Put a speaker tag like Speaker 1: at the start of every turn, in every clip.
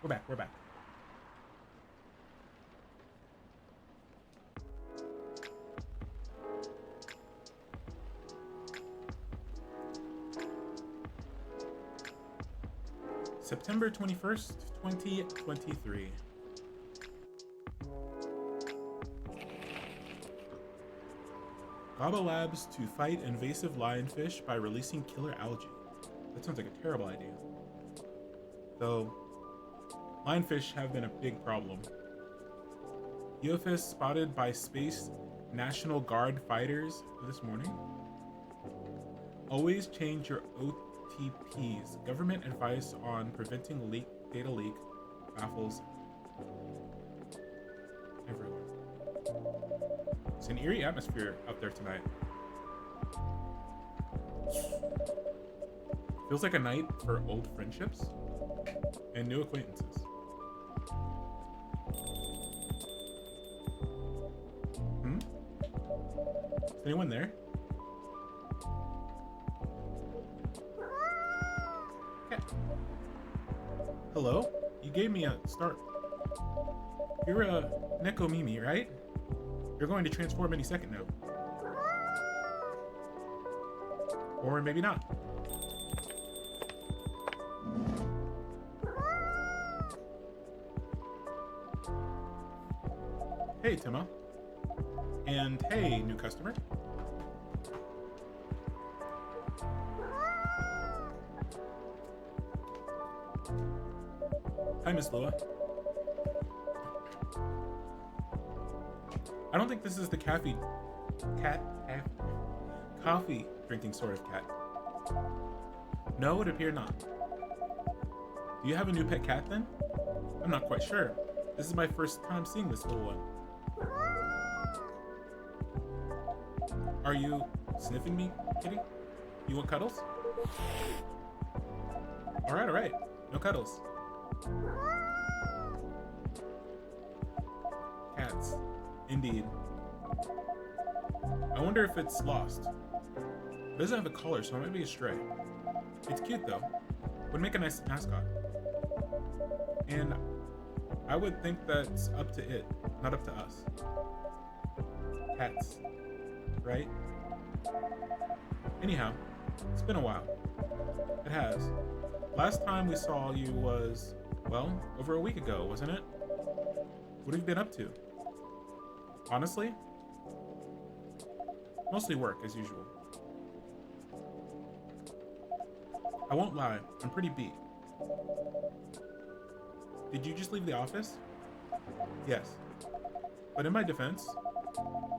Speaker 1: We're back. We're back. September 21st, 2023. GABA Labs to fight invasive lionfish by releasing killer algae. That sounds like a terrible idea. Though, lionfish have been a big problem. UFS spotted by Space National Guard fighters this morning. Always change your OTPs. Government advice on preventing data leak baffles everyone. It's an eerie atmosphere out there tonight. Feels like a night for old friendships and new acquaintances. Is anyone there? Yeah. Hello? You gave me a start. You're a Nekomimi, right? You're going to transform any second now. Or maybe not. Hey, Tima. And hey, new customer. Hi, Miss Lua. I don't think this is the coffee drinking sort of cat. No, it appeared not. Do you have a new pet cat then? I'm not quite sure. This is my first time seeing this little one. Are you sniffing me, kitty? You want cuddles? Alright. No cuddles. Cats. Indeed. I wonder if it's lost. It doesn't have a collar, so it might be a stray. It's cute though. Would make a nice mascot. And I would think that's up to it, not up to us. Cats. Right? Anyhow, it's been a while. It has. Last time we saw you was, well, over a week ago, wasn't it? What have you been up to? Honestly? Mostly work, as usual. I won't lie, I'm pretty beat. Did you just leave the office? Yes. But in my defense,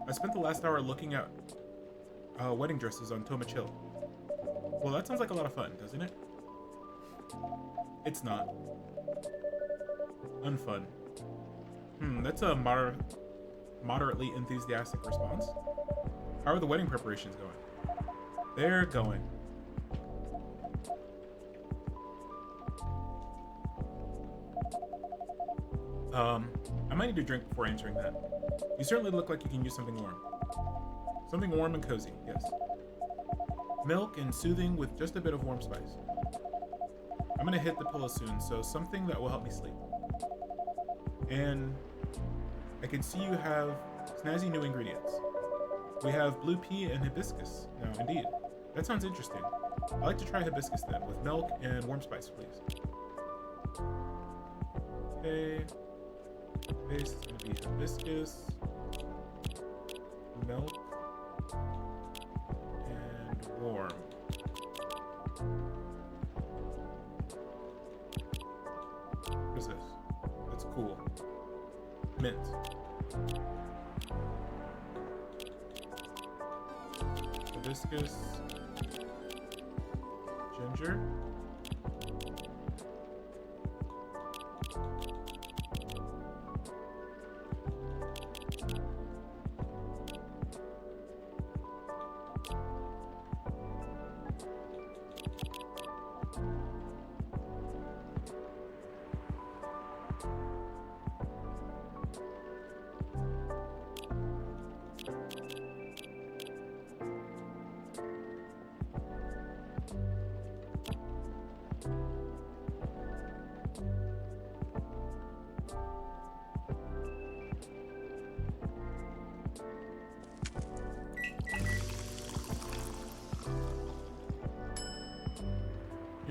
Speaker 1: I spent the last hour looking at wedding dresses on Toma Chill. Well, that sounds like a lot of fun, doesn't it? It's not. Unfun. That's a moderately enthusiastic response. How are the wedding preparations going? They're going. I might need a drink before answering that. You certainly look like you can use something warm. Something warm and cozy, yes. Milk and soothing with just a bit of warm spice. I'm gonna hit the pillow soon, so something that will help me sleep. And I can see you have snazzy new ingredients. We have blue pea and hibiscus now, indeed. That sounds interesting. I'd like to try hibiscus then, with milk and warm spice, please. Okay. Base is gonna be hibiscus, milk, and warm. What is this? That's cool. Mint. Hibiscus. Ginger.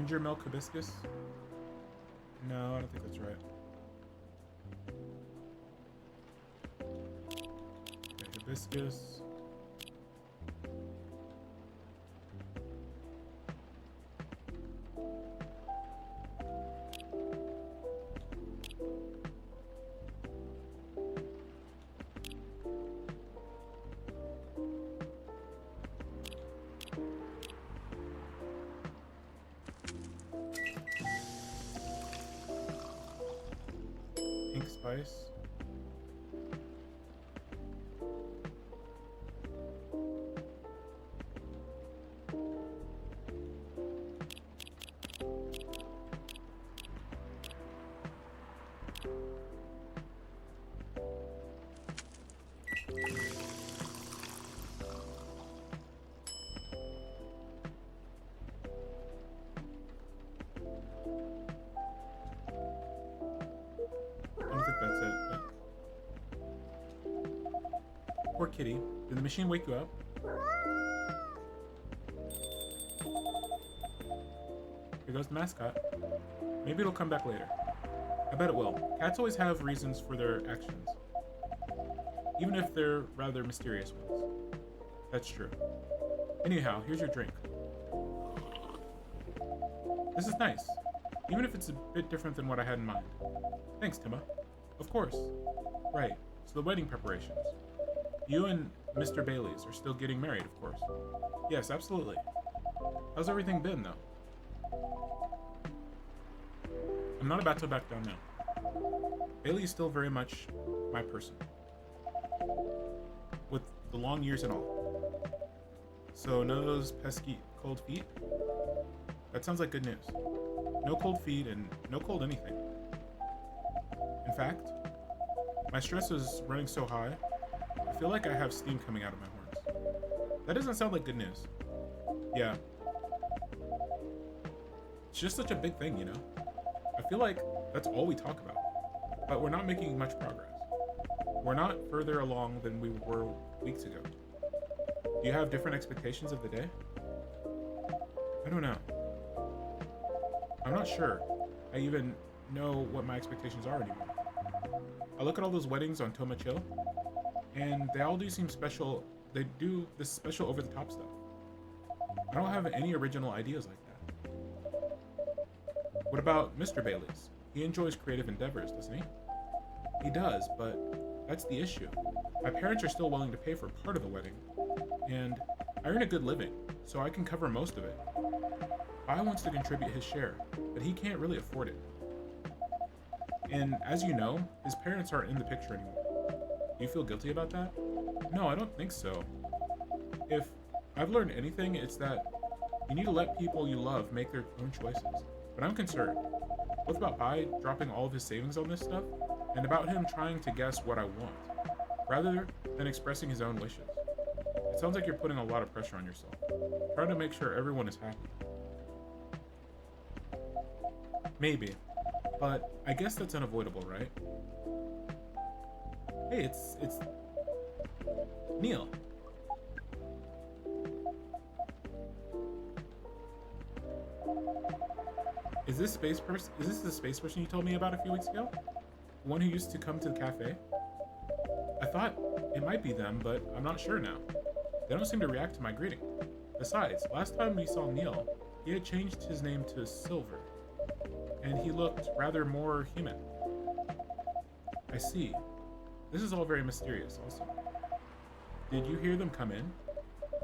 Speaker 1: Ginger milk hibiscus? No, I don't think that's right. Okay, hibiscus. Pink spice. I don't think that's it, but... Poor kitty. Did the machine wake you up? Here goes the mascot. Maybe it'll come back later. I bet it will. Cats always have reasons for their actions, even if they're rather mysterious ones. That's true. Anyhow, here's your drink. This is nice, even if it's a bit different than what I had in mind. Thanks, Timma. Of course. Right, so the wedding preparations. You and Mr. Bailey's are still getting married, of course. Yes, absolutely. How's everything been, though? I'm not about to back down now. Bailey is still very much my person. With the long years and all. So none of those pesky cold feet? That sounds like good news. No cold feet and no cold anything. In fact, my stress is running so high, I feel like I have steam coming out of my horns. That doesn't sound like good news. Yeah. It's just such a big thing, you know? I feel like that's all we talk about, but we're not making much progress. We're not further along than we were weeks ago. Do you have different expectations of the day? I don't know. I'm not sure I even know what my expectations are anymore. I look at all those weddings on Toma Chill, and they all do seem special. They do this special over-the-top stuff. I don't have any original ideas like that. What about Mr. Bailey's? He enjoys creative endeavors, doesn't he? He does, but that's the issue. My parents are still willing to pay for part of the wedding, and I earn a good living, so I can cover most of it. Bai wants to contribute his share, but he can't really afford it. And as you know, his parents aren't in the picture anymore. Do you feel guilty about that? No, I don't think so. If I've learned anything, it's that you need to let people you love make their own choices. But I'm concerned, both about Bai dropping all of his savings on this stuff, and about him trying to guess what I want, rather than expressing his own wishes. It sounds like you're putting a lot of pressure on yourself, trying to make sure everyone is happy. Maybe, but I guess that's unavoidable, right? Hey, it's Neil. Is this the space person you told me about a few weeks ago? The one who used to come to the cafe? I thought it might be them, but I'm not sure now. They don't seem to react to my greeting. Besides, last time we saw Neil, he had changed his name to Silver, and he looked rather more human. I see. This is all very mysterious also. Did you hear them come in?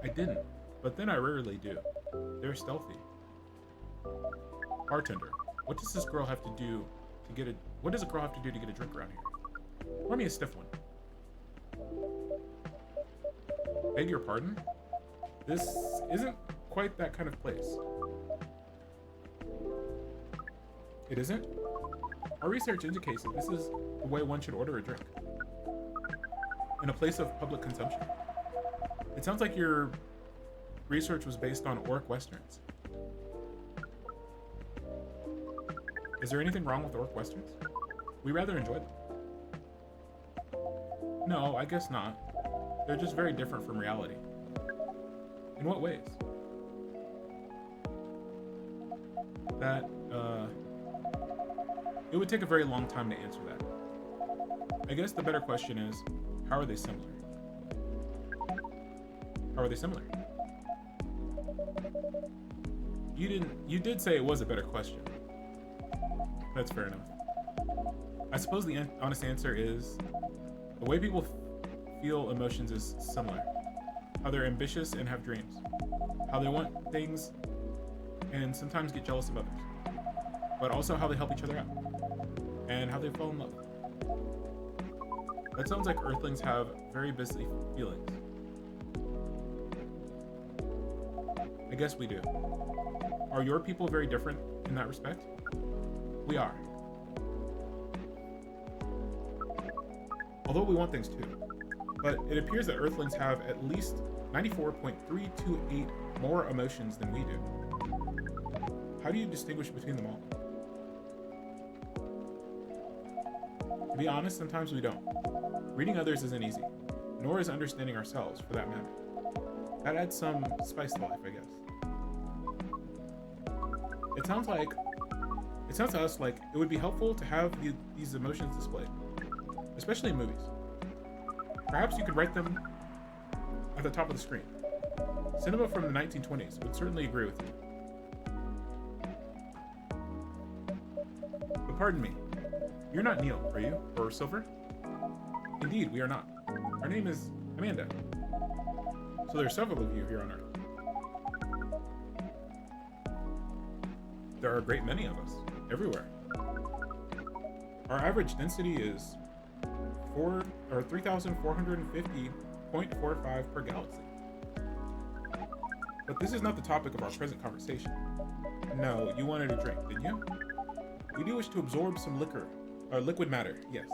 Speaker 1: I didn't, but then I rarely do. They're stealthy. Bartender, what does a girl have to do to get a drink around here? Pour me a stiff one. Beg your pardon? This isn't quite that kind of place. It isn't? Our research indicates that this is the way one should order a drink. In a place of public consumption. It sounds like your research was based on Orc Westerns. Is there anything wrong with Orc Westerns? We rather enjoy them. No, I guess not. They're just very different from reality. In what ways? That, it would take a very long time to answer that. I guess the better question is, how are they similar? How are they similar? You did say it was a better question. That's fair enough. I suppose the honest answer is, the way people feel emotions is similar. How they're ambitious and have dreams. How they want things and sometimes get jealous of others. But also how they help each other out. And how they fall in love. That sounds like Earthlings have very busy feelings. I guess we do. Are your people very different in that respect? We are. Although we want things too. But it appears that Earthlings have at least 94.328 more emotions than we do. How do you distinguish between them all? To be honest, sometimes we don't. Reading others isn't easy, nor is understanding ourselves, for that matter. That adds some spice to life, I guess. It sounds to us like it would be helpful to have these emotions displayed, especially in movies. Perhaps you could write them at the top of the screen. Cinema from the 1920s would certainly agree with you. But pardon me, you're not Neil, are you? Or Silver? Indeed, we are not. Our name is Amanda. So there are several of you here on Earth. There are a great many of us, everywhere. Our average density is 3,450.45 per galaxy. But this is not the topic of our present conversation. No, you wanted a drink, didn't you? We do wish to absorb some liquid matter, yes.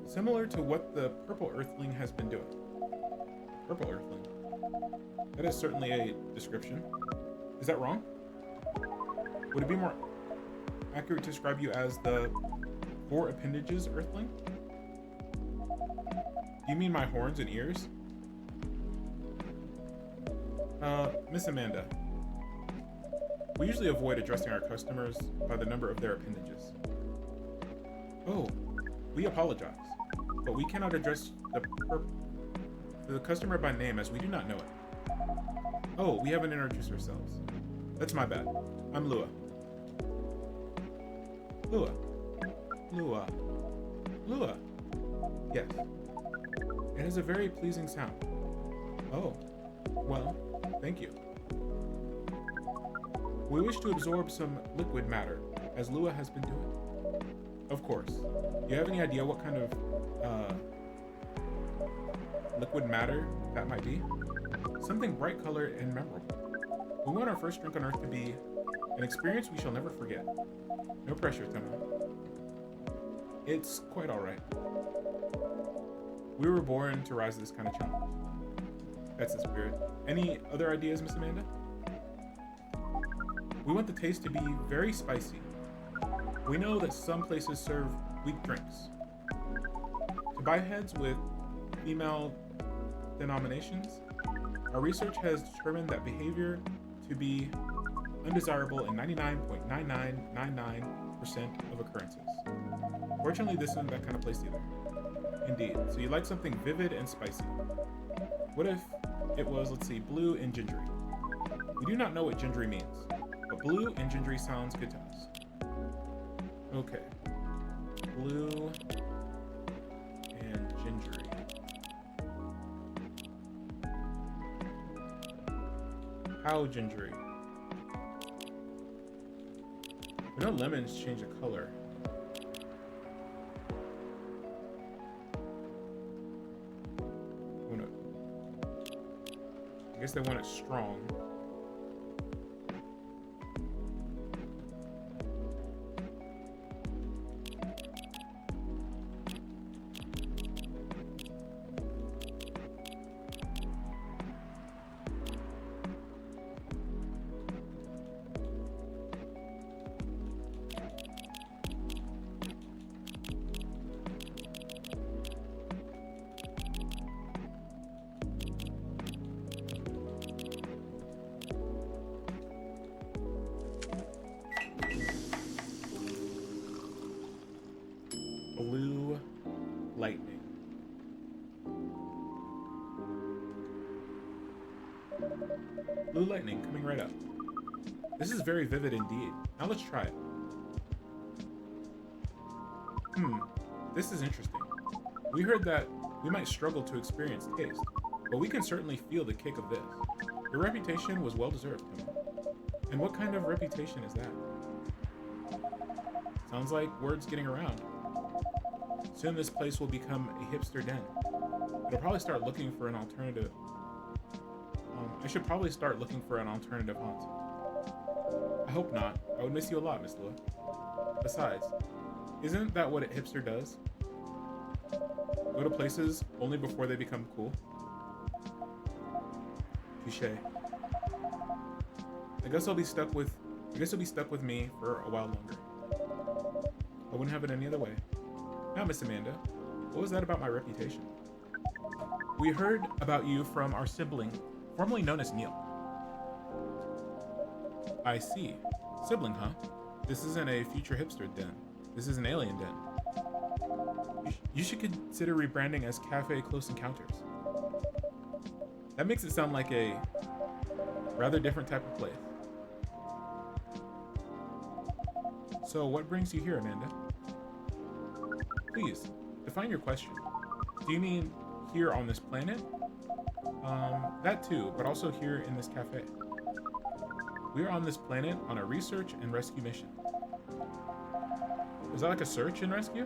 Speaker 1: Similar to what the purple Earthling has been doing. Purple Earthling? That is certainly a description. Is that wrong? Would it be more accurate to describe you as the 4 appendages Earthling? Do you mean my horns and ears? Miss Amanda, we usually avoid addressing our customers by the number of their appendages. Oh, we apologize, but we cannot address the customer by name as we do not know it. Oh, we haven't introduced ourselves. That's my bad. I'm Lua. Lua. Lua. Lua. Yes. It has a very pleasing sound. Oh, well, thank you. We wish to absorb some liquid matter, as Lua has been doing. Of course. Do you have any idea what kind of liquid matter that might be? Something bright colored and memorable. We want our first drink on Earth to be an experience we shall never forget. No pressure, Toma. It's quite alright. We were born to rise to this kind of challenge. That's the spirit. Any other ideas, Miss Amanda? We want the taste to be very spicy. We know that some places serve weak drinks. To buy heads with female denominations, our research has determined that behavior to be undesirable in 99.9999% of occurrences. Fortunately, this isn't that kind of place either. Indeed. So you like something vivid and spicy. What if it was, let's see, blue and gingery? We do not know what gingery means, but blue and gingery sounds good to us. Okay. Blue and gingery. How gingery? We know lemons change the color. I guess they want it strong. Blue lightning coming right up. This is very vivid indeed. Now let's try it. This is interesting. We heard that we might struggle to experience taste, but we can certainly feel the kick of this. Your reputation was well deserved, Timon. And what kind of reputation is that? Sounds like word's getting around. Soon this place will become a hipster den. It'll probably start looking for an alternative. I should probably start looking for an alternative haunt. I hope not. I would miss you a lot, Miss Lua. Besides, isn't that what a hipster does? Go to places only before they become cool? Touché. I guess you'll be stuck with me for a while longer. I wouldn't have it any other way. Now, Miss Amanda, what was that about my reputation? We heard about you from our sibling, formerly known as Neil. I see. Sibling, huh? This isn't a future hipster den. This is an alien den. You should consider rebranding as Cafe Close Encounters. That makes it sound like a rather different type of place. So what brings you here, Amanda? Please, define your question. Do you mean here on this planet? That too, but also here in this cafe. We are on this planet on a research and rescue mission. Is that like a search and rescue?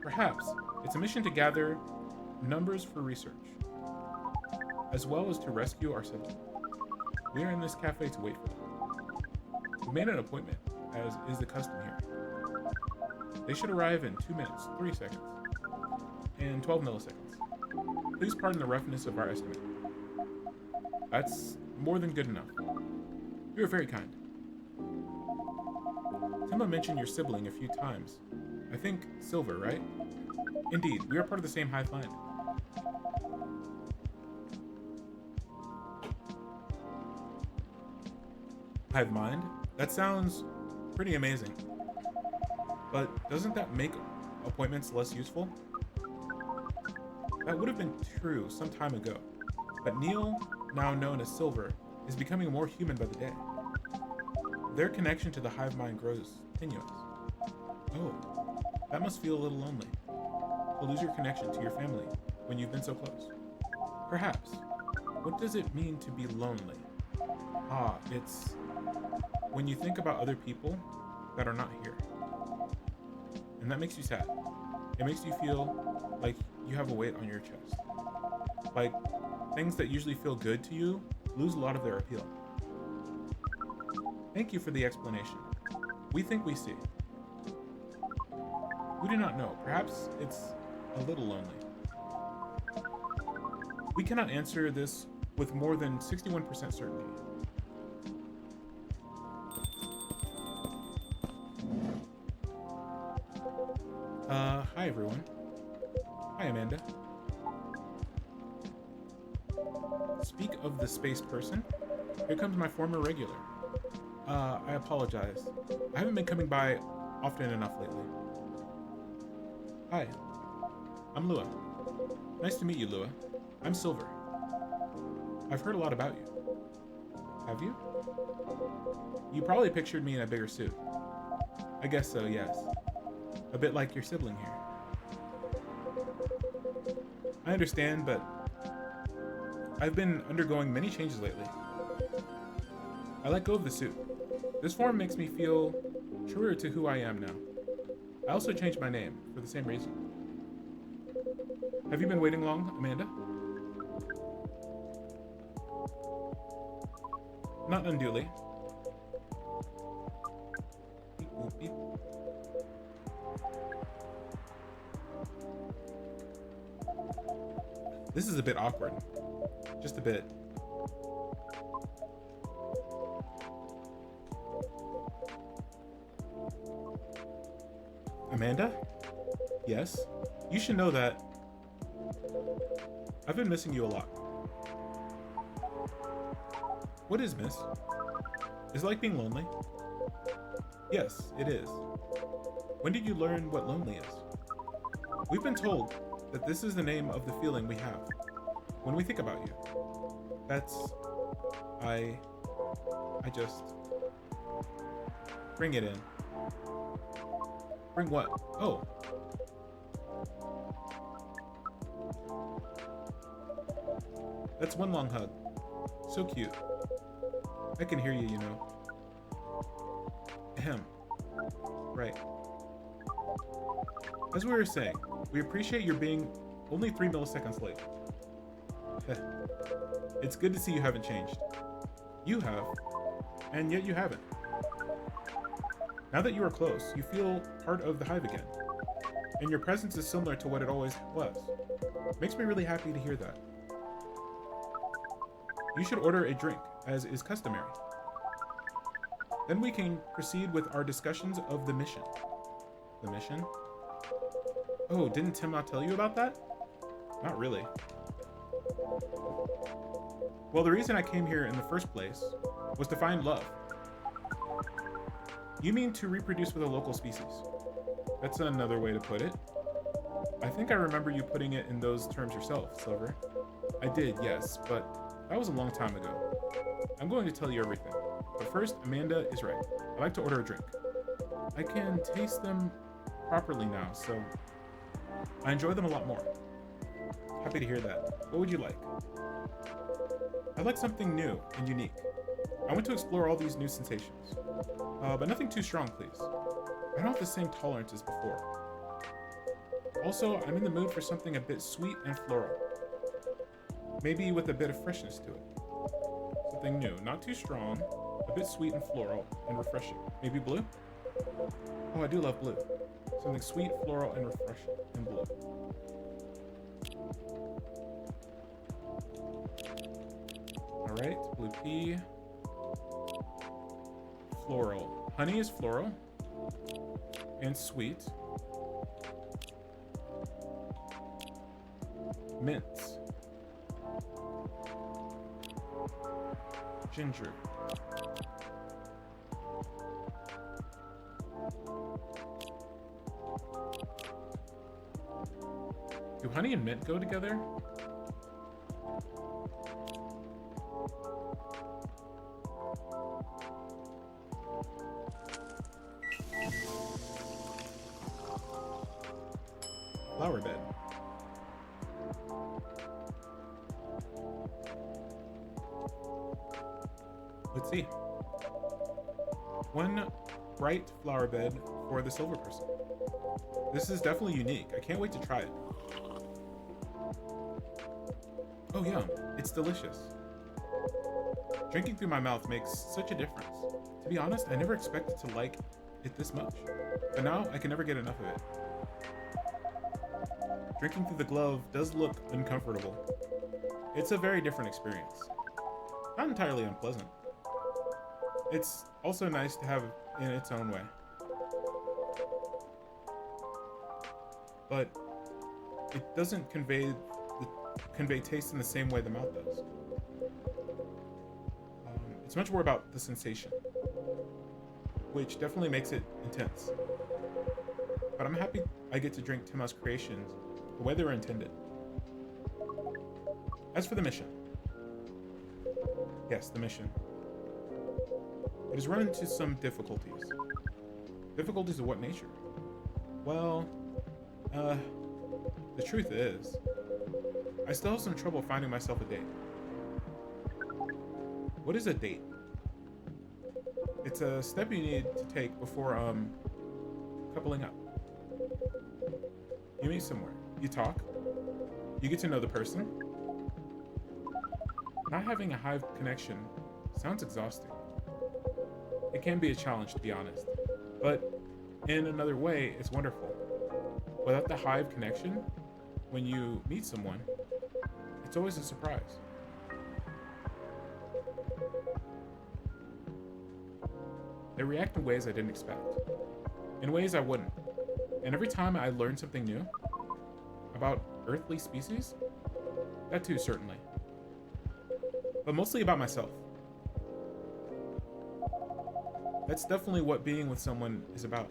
Speaker 1: Perhaps. It's a mission to gather numbers for research, as well as to rescue our sibling. We are in this cafe to wait for them. We made an appointment, as is the custom here. They should arrive in 2 minutes, 3 seconds, and 12 milliseconds. Please pardon the roughness of our estimate. That's more than good enough. You are very kind. Timma mentioned your sibling a few times. I think Silver, right? Indeed, we are part of the same hive mind. Hive mind? That sounds pretty amazing. But doesn't that make appointments less useful? That would have been true some time ago, but Neil, now known as Silver, is becoming more human by the day. Their connection to the hive mind grows tenuous. Oh, that must feel a little lonely, to lose your connection to your family when you've been so close. Perhaps. What does it mean to be lonely? It's when you think about other people that are not here. And that makes you sad. It makes you feel like you have a weight on your chest. Like things that usually feel good to you lose a lot of their appeal. Thank you for the explanation. We think we see. We do not know. Perhaps it's a little lonely. We cannot answer this with more than 61% certainty. Hi everyone. Hi Amanda. Speak of the space person. Here comes my former regular. I apologize. I haven't been coming by often enough lately. Hi. I'm Lua. Nice to meet you, Lua. I'm Silver. I've heard a lot about you. Have you? You probably pictured me in a bigger suit. I guess so, yes. A bit like your sibling here. I understand, but I've been undergoing many changes lately. I let go of the suit. This form makes me feel truer to who I am now. I also changed my name for the same reason. Have you been waiting long, Amanda? Not unduly. Beep, boop, beep. This is a bit awkward. Just a bit. Amanda? Yes? You should know that I've been missing you a lot. What is miss? Is it like being lonely? Yes, it is. When did you learn what lonely is? We've been told that this is the name of the feeling we have when we think about you. That's I just bring it in. Bring what? Oh. That's one long hug. So cute. I can hear you, you know. Ahem. Right. As we were saying, we appreciate your being only 3 milliseconds late. It's good to see you haven't changed. You have, and yet you haven't. Now that you are close, you feel part of the hive again. And your presence is similar to what it always was. Makes me really happy to hear that. You should order a drink, as is customary. Then we can proceed with our discussions of the mission. The mission? Oh, didn't Tim not tell you about that? Not really. Well, the reason I came here in the first place was to find love. You mean to reproduce with a local species? That's another way to put it. I think I remember you putting it in those terms yourself, Silver. I did, yes, but that was a long time ago. I'm going to tell you everything. But first, Amanda is right. I'd like to order a drink. I can taste them properly now, so I enjoy them a lot more. Happy to hear that. What would you like? I'd like something new and unique. I want to explore all these new sensations. But nothing too strong, please. I don't have the same tolerance as before. Also, I'm in the mood for something a bit sweet and floral. Maybe with a bit of freshness to it. Something new, not too strong, a bit sweet and floral and refreshing. Maybe blue? Oh, I do love blue. Something sweet, floral, and refreshing in blue. Alright, blue pea. Floral. Honey is floral and sweet. Mint. Ginger. Do honey and mint go together? Flower bed. Let's see. One bright flower bed for the silver person. This is definitely unique. I can't wait to try it. Oh yum, it's delicious. Drinking through my mouth makes such a difference. To be honest, I never expected to like it this much. But now I can never get enough of it. Drinking through the glove does look uncomfortable. It's a very different experience. Not entirely unpleasant. It's also nice to have in its own way. But it doesn't convey taste in the same way the mouth does. It's much more about the sensation, which definitely makes it intense. But I'm happy I get to drink Tima's creations the way they were intended. As for the mission. Yes, the mission. It has run into some difficulties. Difficulties of what nature? Well, the truth is, I still have some trouble finding myself a date. What is a date? It's a step you need to take before, coupling up. You meet somewhere. You talk. You get to know the person. Not having a hive connection sounds exhausting. It can be a challenge, to be honest. But in another way, it's wonderful. Without the hive connection, when you meet someone, it's always a surprise. They react in ways I didn't expect. In ways I wouldn't. And every time I learn something new about earthly species, that too, certainly. But mostly about myself. That's definitely what being with someone is about.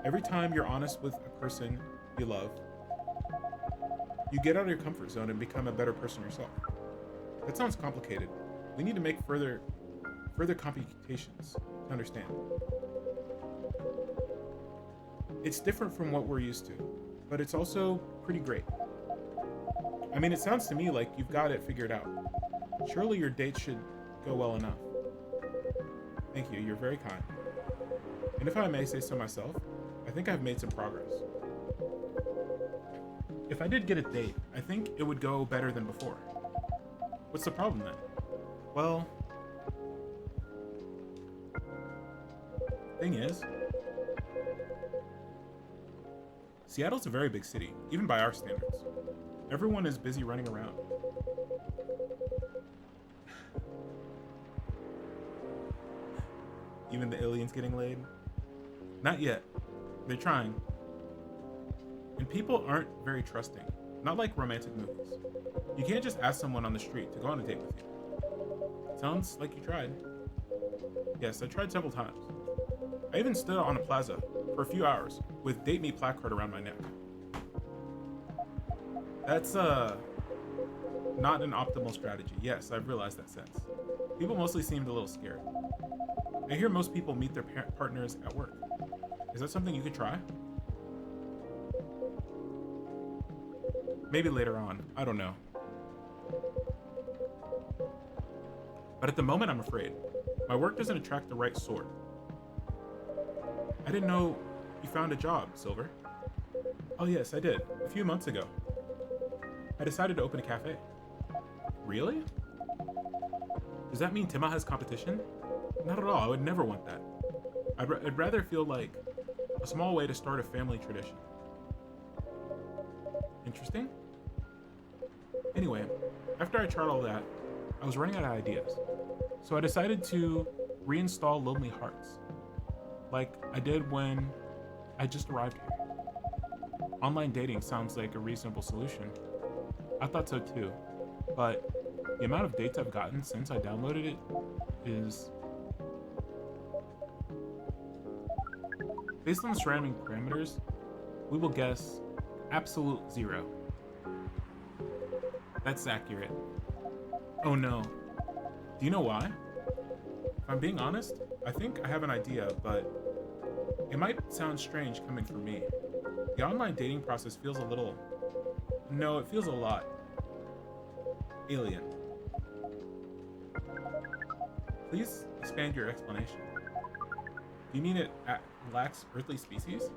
Speaker 1: Every time you're honest with a person you love, you get out of your comfort zone and become a better person yourself. That sounds complicated. We need to make further computations to understand. It's different from what we're used to, but it's also pretty great. I mean, it sounds to me like you've got it figured out. Surely your date should go well enough. Thank you, you're very kind. And if I may say so myself, I think I've made some progress. If I did get a date, I think it would go better than before. What's the problem then? Well, thing is, Seattle's a very big city, even by our standards. Everyone is busy running around. Even the aliens getting laid? Not yet. They're trying. And people aren't very trusting. Not like romantic movies. You can't just ask someone on the street to go on a date with you. Sounds like you tried. Yes, I tried several times. I even stood on a plaza for a few hours with date me placard around my neck. That's not an optimal strategy. Yes, I've realized that since. People mostly seemed a little scared. I hear most people meet their partners at work. Is that something you could try? Maybe later on. I don't know. But at the moment, I'm afraid. My work doesn't attract the right sort. I didn't know you found a job, Silver. Oh yes, I did. A few months ago. I decided to open a cafe. Really? Does that mean Tima has competition? Not at all. I would never want that. I'd rather feel like a small way to start a family tradition. Interesting. Anyway, after I tried all that, I was running out of ideas. So I decided to reinstall Lonely Hearts, like I did when I just arrived here. Online dating sounds like a reasonable solution. I thought so too, but the amount of dates I've gotten since I downloaded it is... Based on the surrounding parameters, we will guess absolute 0. That's accurate. Oh no. Do you know why? If I'm being honest, I think I have an idea, but it might sound strange coming from me. The online dating process feels a little... No, it feels a lot alien. Please expand your explanation. Do you mean it lacks earthly species?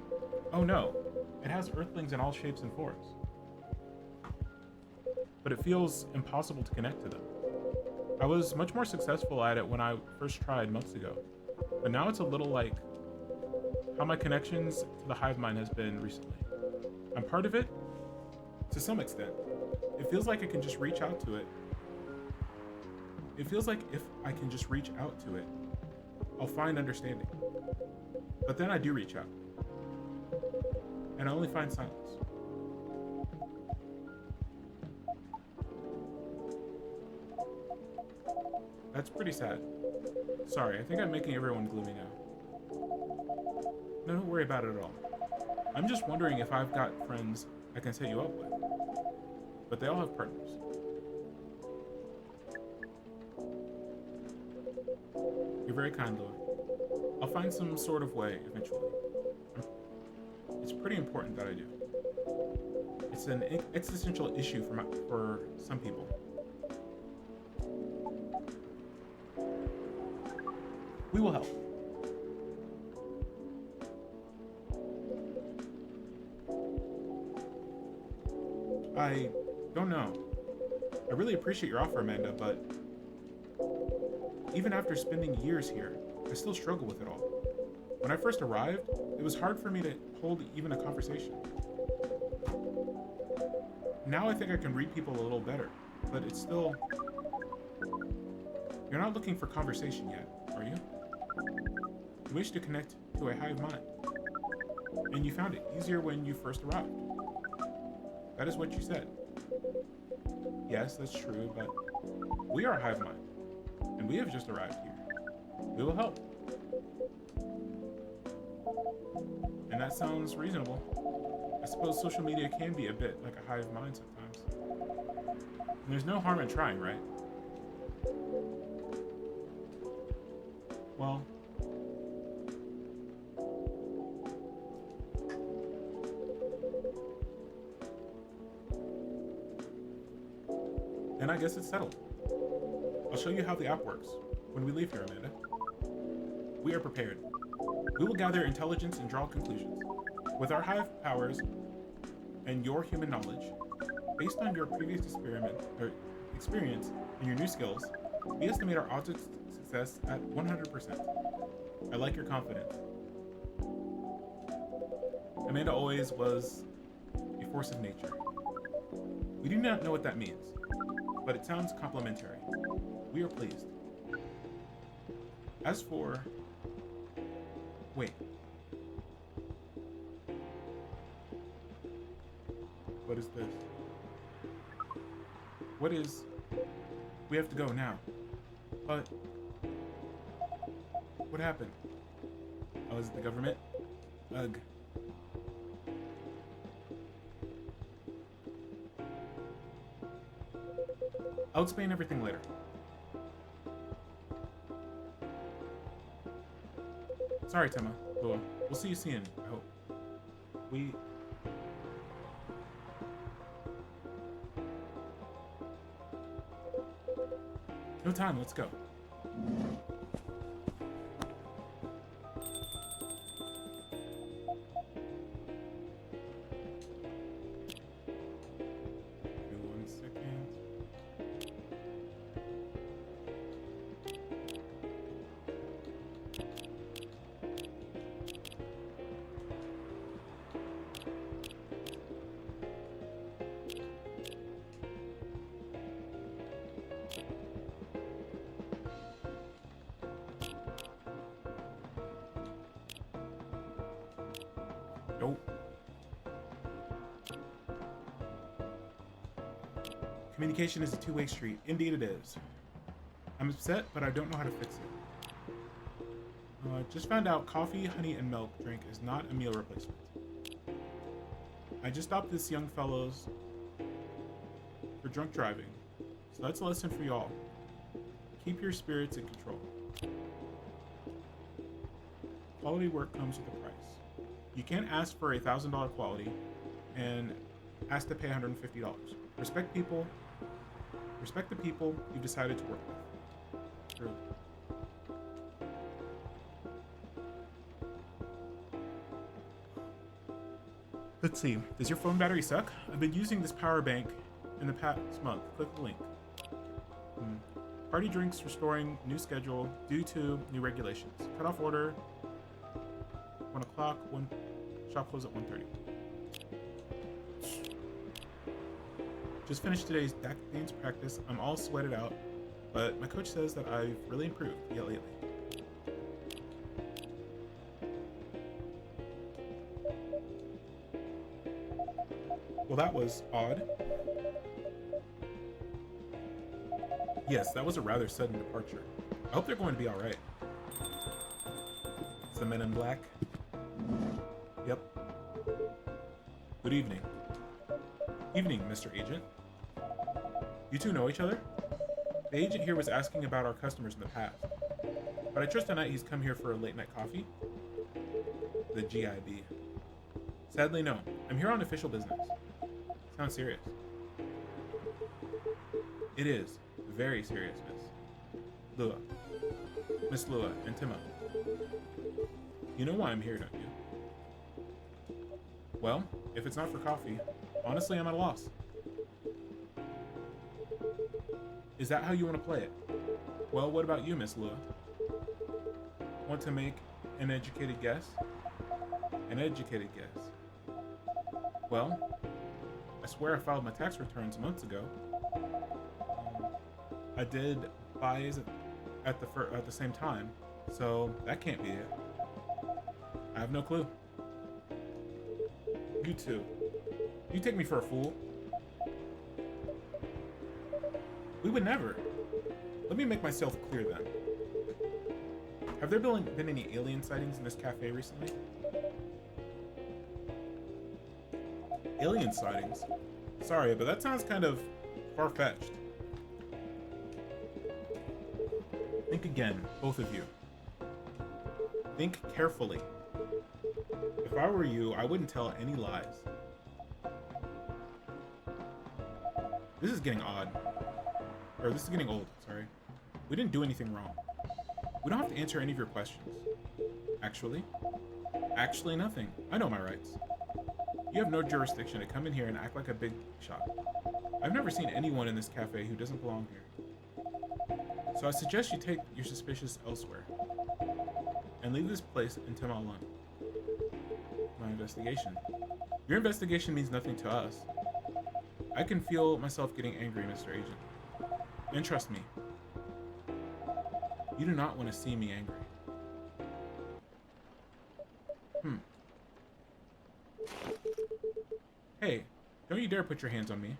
Speaker 1: Oh no, it has earthlings in all shapes and forms. But it feels impossible to connect to them. I was much more successful at it when I first tried months ago, but now it's a little like how my connections to the hive mind has been recently. I'm part of it to some extent. It feels like I can just reach out to it. It feels like if I can just reach out to it, I'll find understanding. But then I do reach out, and I only find silence. That's pretty sad. Sorry, I think I'm making everyone gloomy now. No, don't worry about it at all. I'm just wondering if I've got friends I can set you up with. But they all have partners. You're very kind, Lord. I'll find some sort of way eventually. It's pretty important that I do. It's an existential issue for some people. We will help. I don't know. I really appreciate your offer, Amanda, but even after spending years here, I still struggle with it all. When I first arrived, it was hard for me to hold even a conversation. Now I think I can read people a little better, but it's still... You're not looking for conversation yet, are you? You wish to connect to a hive mind, and you found it easier when you first arrived. That is what you said. Yes, that's true, but we are a hive mind, and we have just arrived here. We will help. And that sounds reasonable. I suppose social media can be a bit like a hive mind sometimes. And there's no harm in trying, right? Well, then I guess it's settled. I'll show you how the app works when we leave here, Amanda. We are prepared. We will gather intelligence and draw conclusions. With our high powers and your human knowledge, based on your previous experience and your new skills, we estimate our odds of success at 100%. I like your confidence. Amanda always was a force of nature. We do not know what that means, but it sounds complimentary. We are pleased. As for... Wait. What is this? What is... We have to go now. But... What happened? Oh, is it the government? Ugh. I'll explain everything later. Sorry, Tema. We'll see you soon, I hope. No time, let's go. Give me 1 second. Nope. Communication is a two-way street. Indeed it is. I'm upset, but I don't know how to fix it. Just found out coffee, honey, and milk drink is not a meal replacement. I just stopped this young fellow's for drunk driving, so that's a lesson for y'all. Keep your spirits in control. Quality work comes with a price. You can't ask for a $1,000 quality and ask to pay $150. Respect people. Respect the people you've decided to work with. True. Let's see. Does your phone battery suck? I've been using this power bank in the past month. Click the link. Party drinks restoring new schedule due to new regulations. Cut off order 1 o'clock. Shop close at 1:30. Just finished today's dance practice. I'm all sweated out, but my coach says that I've really improved lately. Well, that was odd. Yes, that was a rather sudden departure. I hope they're going to be alright. It's the Men in Black. Yep. Good evening. Evening, Mr. Agent. You two know each other? The agent here was asking about our customers in the past, but I trust tonight he's come here for a late night coffee? The GIB. Sadly, no. I'm here on official business. Sounds serious. It is. Very serious, Miss Lua, and Timo. You know why I'm here, don't you? Well, if it's not for coffee, honestly, I'm at a loss. Is that how you want to play it? Well, what about you, Miss Lua? Want to make an educated guess? An educated guess. Well, I swear I filed my tax returns months ago. I did buys at the same time, so that can't be it. I have no clue. You two. You take me for a fool. We would never. Let me make myself clear then. Have there been any alien sightings in this cafe recently? Alien sightings? Sorry, but that sounds kind of far-fetched. Think again, both of you. Think carefully. If I were you, I wouldn't tell any lies. This is getting odd. Or this is getting old, sorry. We didn't do anything wrong. We don't have to answer any of your questions. Actually? Actually nothing. I know my rights. You have no jurisdiction to come in here and act like a big shot. I've never seen anyone in this cafe who doesn't belong here. So I suggest you take your suspicions elsewhere. And leave this place until I'm alone. My investigation. Your investigation means nothing to us. I can feel myself getting angry, Mr. Agent. And trust me, you do not want to see me angry. Hey, don't you dare put your hands on me.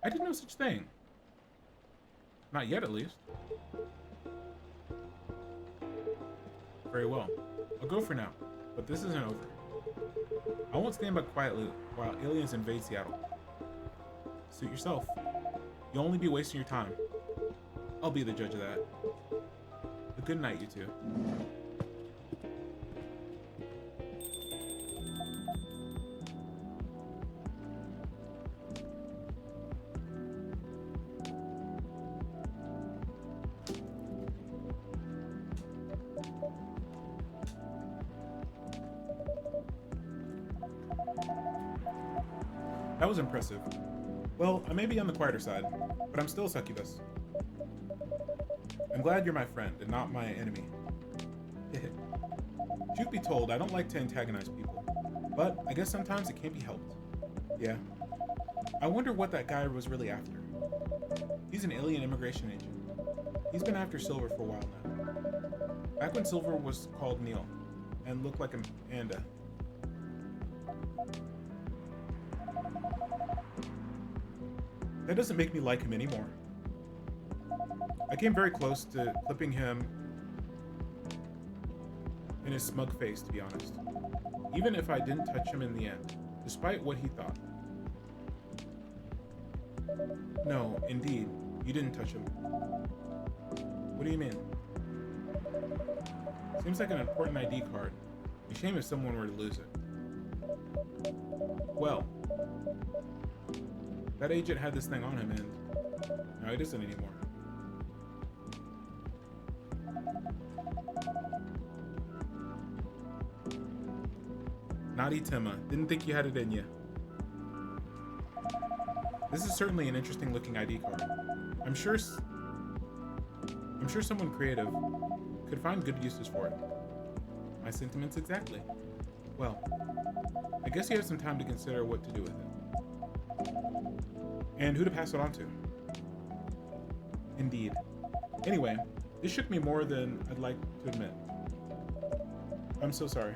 Speaker 1: I did no such thing. Not yet, at least. Very well. I'll go for now, but this isn't over. I won't stand by quietly while aliens invade Seattle. Suit yourself. You'll only be wasting your time. I'll be the judge of that. A good night, you two. That was impressive. Well, I may be on the quieter side, but I'm still a succubus. I'm glad you're my friend and not my enemy. Truth be told, I don't like to antagonize people, but I guess sometimes it can't be helped. Yeah. I wonder what that guy was really after. He's an alien immigration agent. He's been after Silver for a while now. Back when Silver was called Neil and looked like an panda. That doesn't make me like him anymore. I came very close to clipping him in his smug face, to be honest. Even if I didn't touch him in the end, despite what he thought. No, indeed, you didn't touch him. What do you mean? Seems like an important ID card. A shame if someone were to lose it. Well, that agent had this thing on him and now he doesn't anymore. Naughty Timma, didn't think you had it in you. This is certainly an interesting looking ID card. I'm sure someone creative could find good uses for it. My sentiments exactly. Well, I guess you have some time to consider what to do with it. And who to pass it on to. Indeed. Anyway, this shook me more than I'd like to admit. I'm so sorry.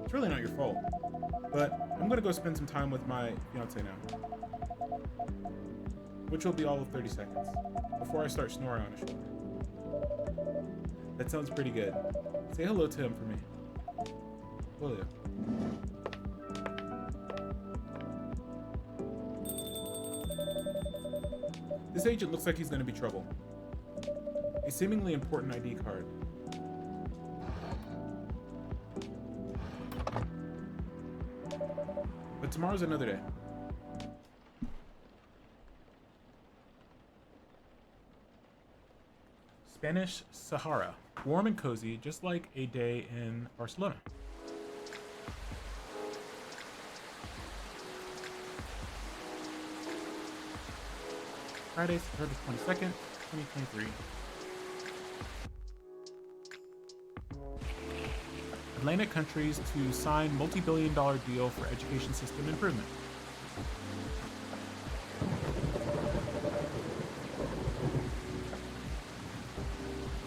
Speaker 1: It's really not your fault. But I'm gonna go spend some time with my fiance now. Which will be all of 30 seconds, before I start snoring on his shoulder. That sounds pretty good. Say hello to him for me. Will you? This agent looks like he's going to be trouble. A seemingly important ID card. But tomorrow's another day. Spanish Sahara. Warm and cozy, just like a day in Barcelona. Friday, September 22nd, 2023. Atlantic countries to sign multi-billion-dollar deal for education system improvement.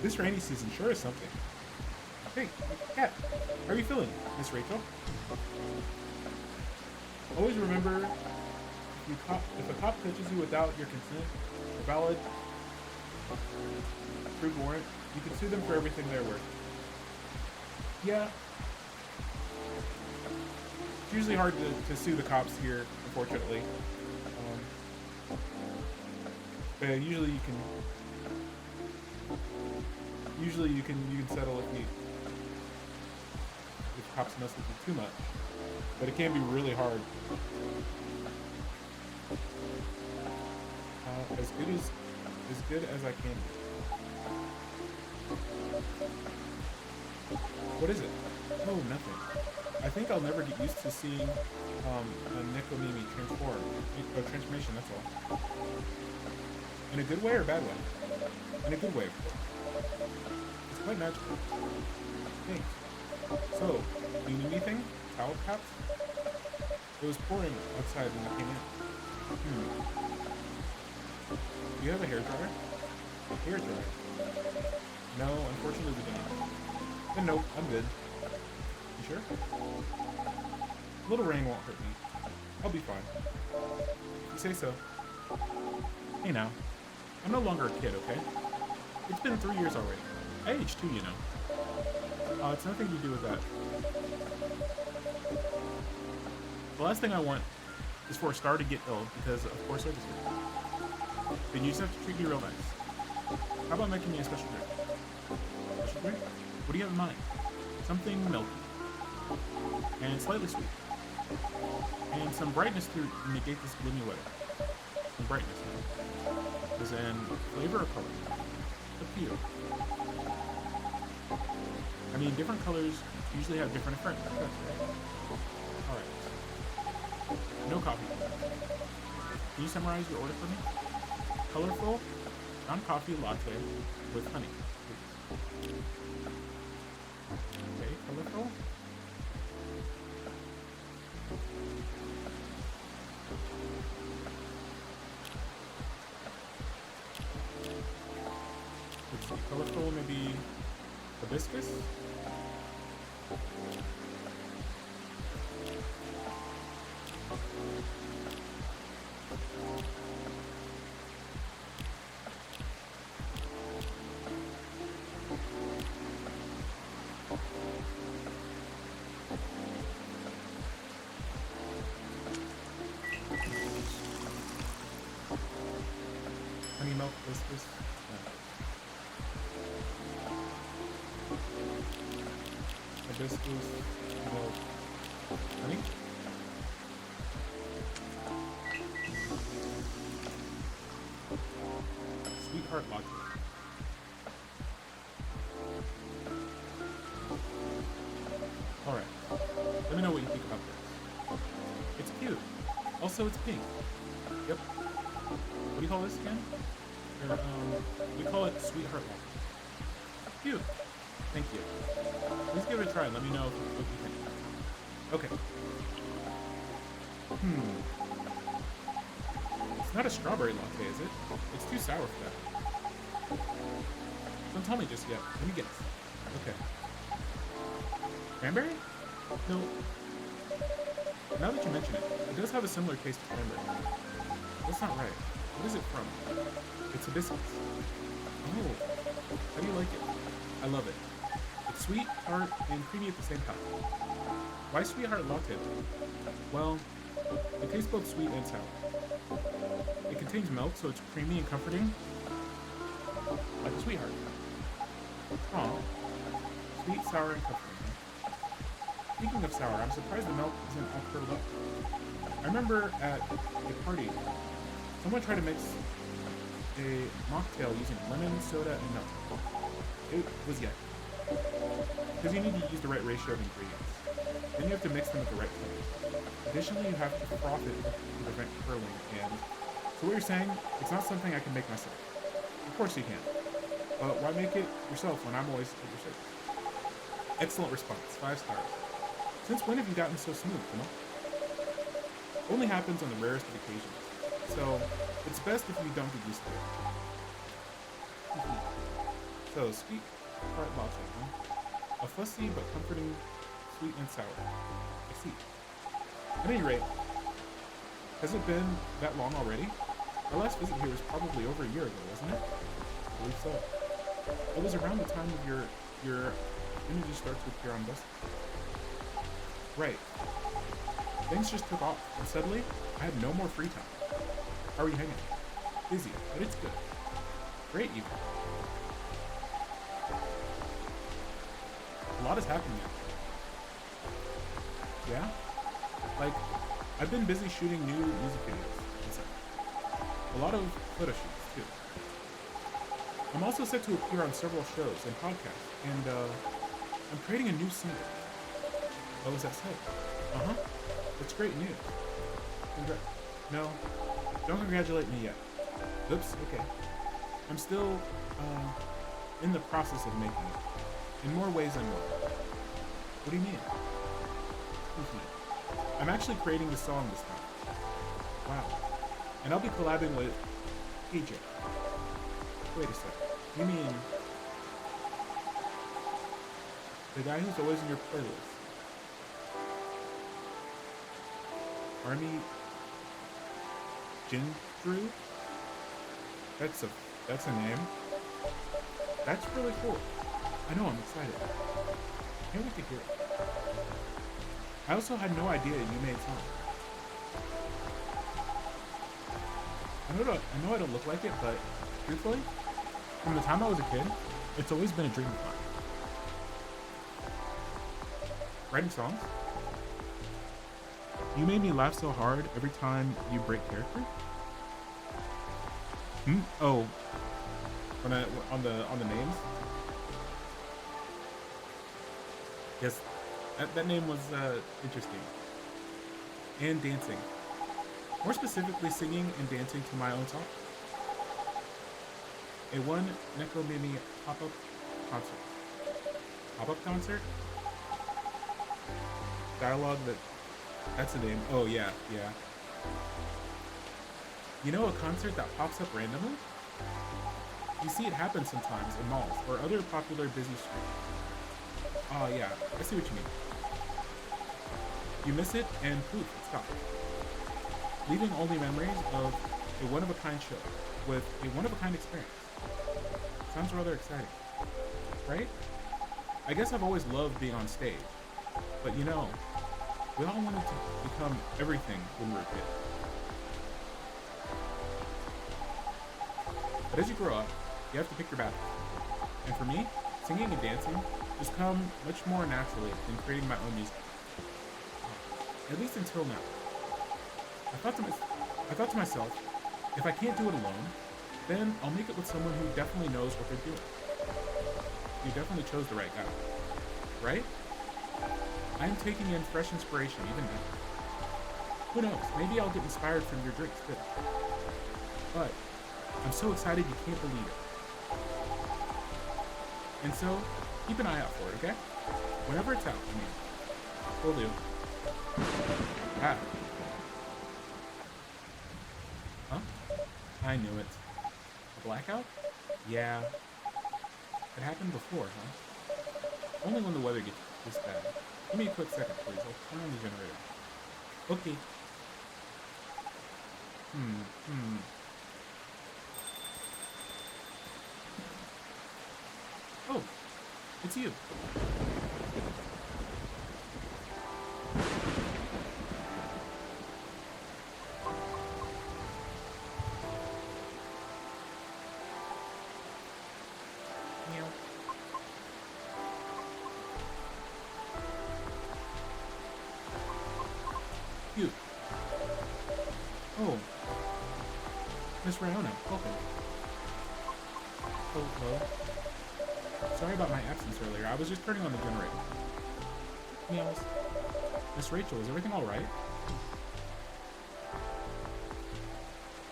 Speaker 1: This rainy season sure is something. Hey, Kat, how are you feeling, Miss Rachel? Always remember, if a cop touches you without your consent, a valid approved warrant, you can sue them for everything they're worth. Yeah. It's usually hard to sue the cops here, unfortunately. But usually you can Usually you can settle if cops mess with you too much, but it can be really hard. As good as I can be. What is it? Oh, nothing. I think I'll never get used to seeing a Nekomimi transform, or transformation. That's all. In a good way or bad way? In a good way, of course. It's quite magical. Thanks. So, do you need anything? Towel, perhaps? It was pouring outside when I came in. Do you have a hairdryer? A hairdryer? No, unfortunately we don't. Then nope, I'm good. You sure? A little rain won't hurt me. I'll be fine. You say so. Hey now. I'm no longer a kid, okay? It's been 3 years already. I aged too, you know. It's nothing to do with that. The last thing I want is for a star to get ill, because of course I deserve it. Then you just have to treat me real nice. How about making me a special drink? Special drink? What do you have in mind? Something milky. And slightly sweet. And some brightness to negate this gloomy weather. Some brightness, huh? As in flavor or color? Up to you. I mean, different colors usually have different effects, right? Alright. No coffee. Can you summarize your order for me? Colorful, non-coffee latte with honey, please. Okay, colorful. Let's see, colorful, maybe hibiscus? Honey milk hibiscus? Hibiscus, milk, honey? Sweetheart latte. Alright. Let me know what you think about this. It's cute. Also, it's pink. Yep. What do you call this again? Or, we call it Sweetheart latte. Cute. Thank you. Please give it a try and let me know what you think. Okay. It's not a strawberry latte, is it? It's too sour for that. Don't tell me just yet. Let me guess. Okay. Cranberry? No. Now that you mention it, it does have a similar taste to cranberry. That's not right. What is it from? It's hibiscus. Oh. How do you like it? I love it. It's sweet, tart, and creamy at the same time. Why Sweetheart latte? Well, it tastes both sweet and sour. It contains milk, so it's creamy and comforting, like a sweetheart. Aw. Sweet, sour, and comforting. Speaking of sour, I'm surprised the milk isn't all curled up. I remember at a party, someone tried to mix a mocktail using lemon, soda, and milk. It was yucky. Because you need to use the right ratio of ingredients. Then you have to mix them at the right time. Additionally, you have to froth it to prevent curling, and so what you're saying, it's not something I can make myself. Of course you can. But why make it yourself when I'm always at your service? Excellent response. 5 stars. Since when have you gotten so smooth, you know? Only happens on the rarest of occasions. So, it's best if you don't get used to it. So, sweet heart latte, huh? A fussy but comforting sweet and sour. I see. At any rate, has it been that long already? Our last visit here was probably over a year ago, wasn't it? I believe so. It was around the time of your images start to appear on bus. Right. Things just took off, and suddenly, I had no more free time. How are you hanging? Busy, but it's good. Great, even. lot has happened yet. Yeah? Like, I've been busy shooting new music videos and stuff. A lot of photo shoots, too. I'm also set to appear on several shows and podcasts, and I'm creating a new single. What was that say? Uh-huh. It's great news. No, don't congratulate me yet. Oops, okay. I'm still, in the process of making it. In more ways than one. What do you mean? I'm actually creating the song this time. Wow. And I'll be collabing with PJ. Wait a sec. You mean the guy who's always in your playlist? Army Drew? That's a name. That's really cool. I know, I'm excited. Can't wait to hear it. I also had no idea you made songs. I know I don't look like it, but truthfully, from the time I was a kid, it's always been a dream of mine. Writing songs? You made me laugh so hard every time you break character? Oh. On the names? Yes, that name was interesting. And dancing. More specifically, singing and dancing to my own song. A one Neko Mimi pop-up concert. Pop-up concert? Dialogue that's the name. Oh yeah. You know, a concert that pops up randomly? You see it happen sometimes in malls or other popular busy streets. Oh yeah, I see what you mean. You miss it and poof, it's gone. Leaving only memories of a one-of-a-kind show with a one-of-a-kind experience. Sounds rather exciting, right? I guess I've always loved being on stage, but you know, we all wanted to become everything when we were kids. But as you grow up, you have to pick your battles. And for me, singing and dancing just come much more naturally than creating my own music. At least until now. I thought to myself, if I can't do it alone, then I'll make it with someone who definitely knows what they're doing. You definitely chose the right guy. Right? I am taking in fresh inspiration even now. Who knows, maybe I'll get inspired from your drinks too. But I'm so excited you can't believe it. And so, keep an eye out for it, okay? Whenever it's out, I mean. Will do. Ah. Huh? I knew it. A blackout? Yeah. It happened before, huh? Only when the weather gets this bad. Give me a quick second, please. I'll turn on the generator. Okay. Oh, it's you. Meow. Cute. Oh. Miss Riona, welcome. Hello. Sorry about my absence earlier. I was just turning on the generator. Meows. Miss Rachel, is everything alright?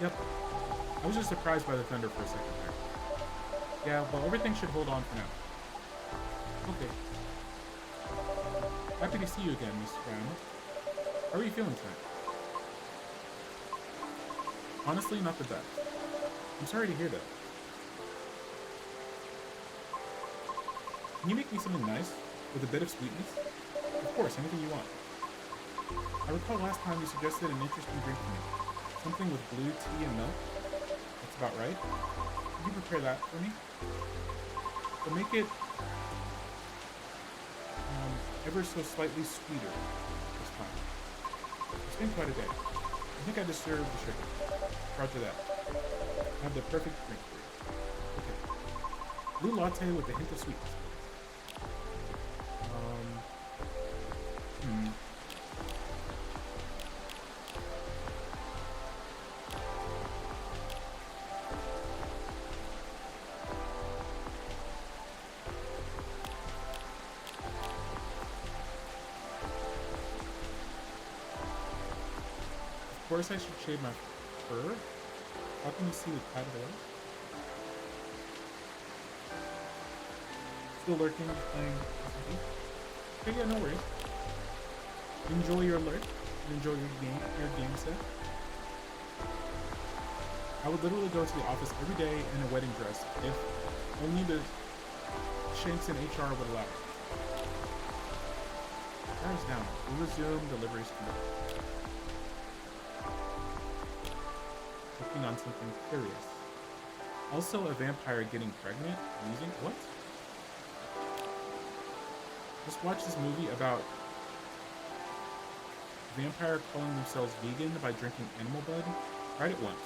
Speaker 1: Yep. I was just surprised by the thunder for a second there. Yeah, well, everything should hold on for now. Okay. Happy to see you again, Miss Riona. How are you feeling tonight? Honestly, not the best. I'm sorry to hear that. Can you make me something nice, with a bit of sweetness? Of course, anything you want. I recall last time you suggested an interesting drink to me. Something with blue tea and milk? That's about right. Could you prepare that for me? But make it ever so slightly sweeter this time. It's been quite a day. I think I deserve the sugar. Roger that. I have the perfect drink for you. Okay. Blue latte with a hint of sweetness. course I should shave my fur. How can you see the cat away? Still lurking, playing. Okay, yeah, no worries. Enjoy your lurk. Enjoy your game set. I would literally go to the office every day in a wedding dress if only the Shanks in HR would allow it. Car's down. We'll resume deliveries tomorrow. Working on something curious. Also, a vampire getting pregnant using what? Just watched this movie about vampire calling themselves vegan by drinking animal blood. Tried it once.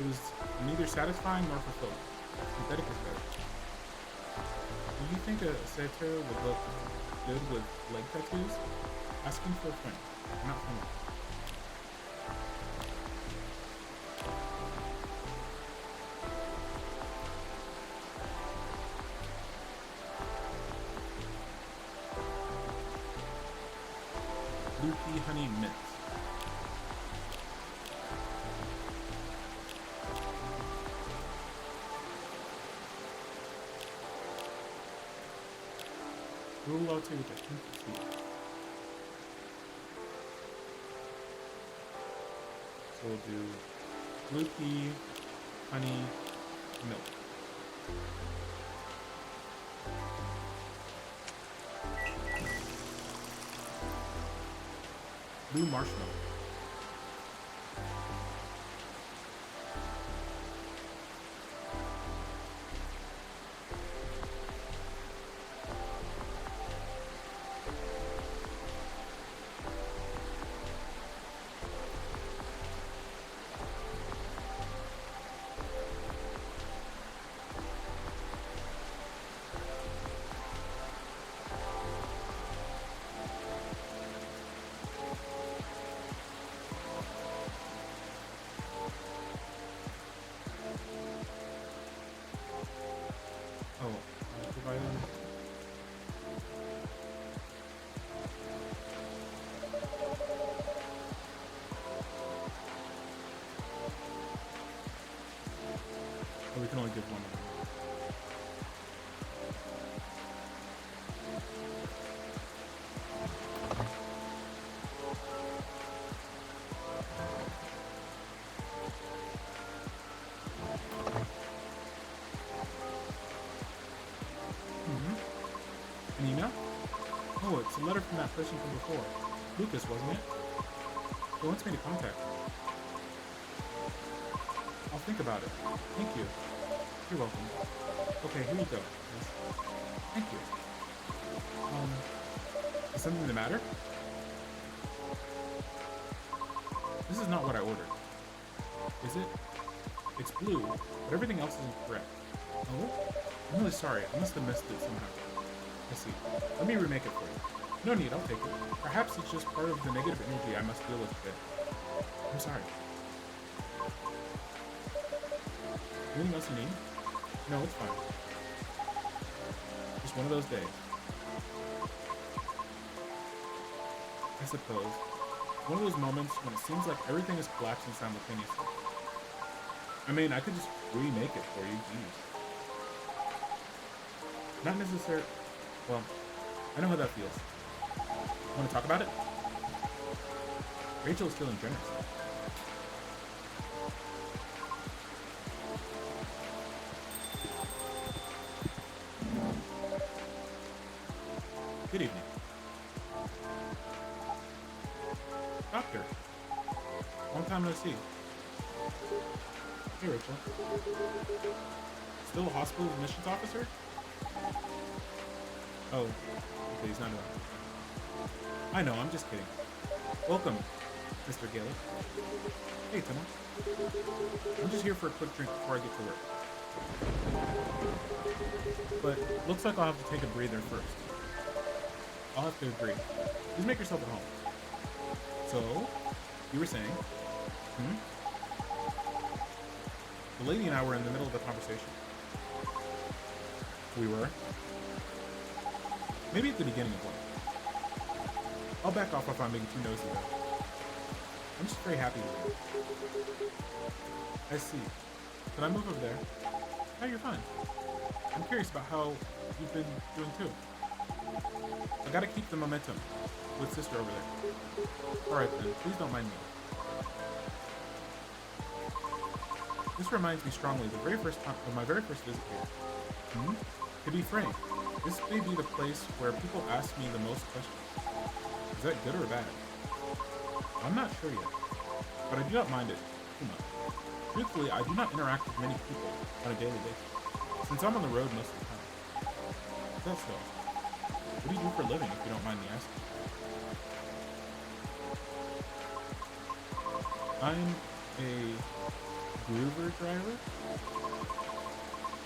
Speaker 1: It was neither satisfying nor fulfilling. Synthetic is better. Do you think a satyr would look good with leg tattoos? Asking for a friend. Not for me. Loopy honey mint. Brew latte with a hint of sweet. So we'll do blue pea, honey, milk. Blue marshmallow. We can only give one. An email? Oh, it's a letter from that person from before. Lucas, wasn't it? He wants me to contact him. I'll think about it. Thank you. You're welcome. Okay, here you go. Yes. Thank you. Is something the matter? This is not what I ordered. Is it? It's blue, but everything else is incorrect. Oh? I'm really sorry. I must have missed it somehow. I see. Let me remake it for you. No need, I'll take it. Perhaps it's just part of the negative energy I must deal with today. I'm sorry. Anything else you need? No, it's fine. Just one of those days. I suppose. One of those moments when it seems like everything is collapsing simultaneously. I mean, I could just remake it for you. Jeez. Not necessary. Well, I know how that feels. Want to talk about it? Rachel is feeling generous. Good evening. Doctor. Long time no see. Hey, Rachel. Still a hospital admissions officer? Oh, okay, he's not around. I know, I'm just kidding. Welcome, Mr. Gaelic. Hey, Timon. I'm just here for a quick drink before I get to work. But looks like I'll have to take a breather first. I'll have to agree. Please make yourself at home. So, you were saying? The lady and I were in the middle of a conversation. We were? Maybe at the beginning of one. I'll back off if I'm being too nosy though. I'm just very happy to be. I see. Can I move over there? No, you're fine. I'm curious about how you've been doing too. I gotta keep the momentum with sister over there. Alright then, please don't mind me. This reminds me strongly of my very first visit here. To be frank, this may be the place where people ask me the most questions. Is that good or bad? I'm not sure yet, but I do not mind it too much. Truthfully, I do not interact with many people on a daily basis, since I'm on the road most of the time. Is that so? What do you do for a living, if you don't mind me asking? I'm a Groover driver,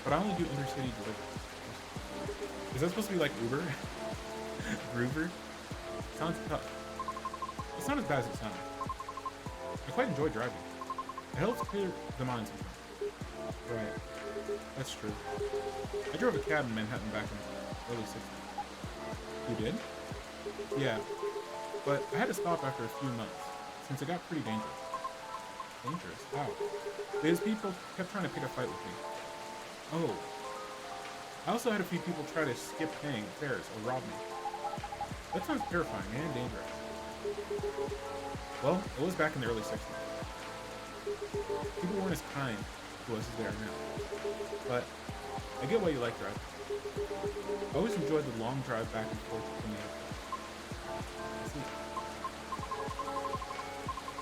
Speaker 1: but I only do intercity deliveries. Is that supposed to be like Uber? Groover? Sounds tough. It's not as bad as it sounds. I quite enjoy driving. It helps clear the mind sometimes. Right. That's true. I drove a cab in Manhattan back in the early 60s. You did? Yeah. But I had to stop after a few months, since it got pretty dangerous. Dangerous? How? Because people kept trying to pick a fight with me. Oh. I also had a few people try to skip paying fares or rob me. That sounds terrifying and dangerous. Well, it was back in the early 60s. People weren't as kind to us as they are now. But I get why you like driving. I always enjoyed the long drive back and forth from the airport. I see.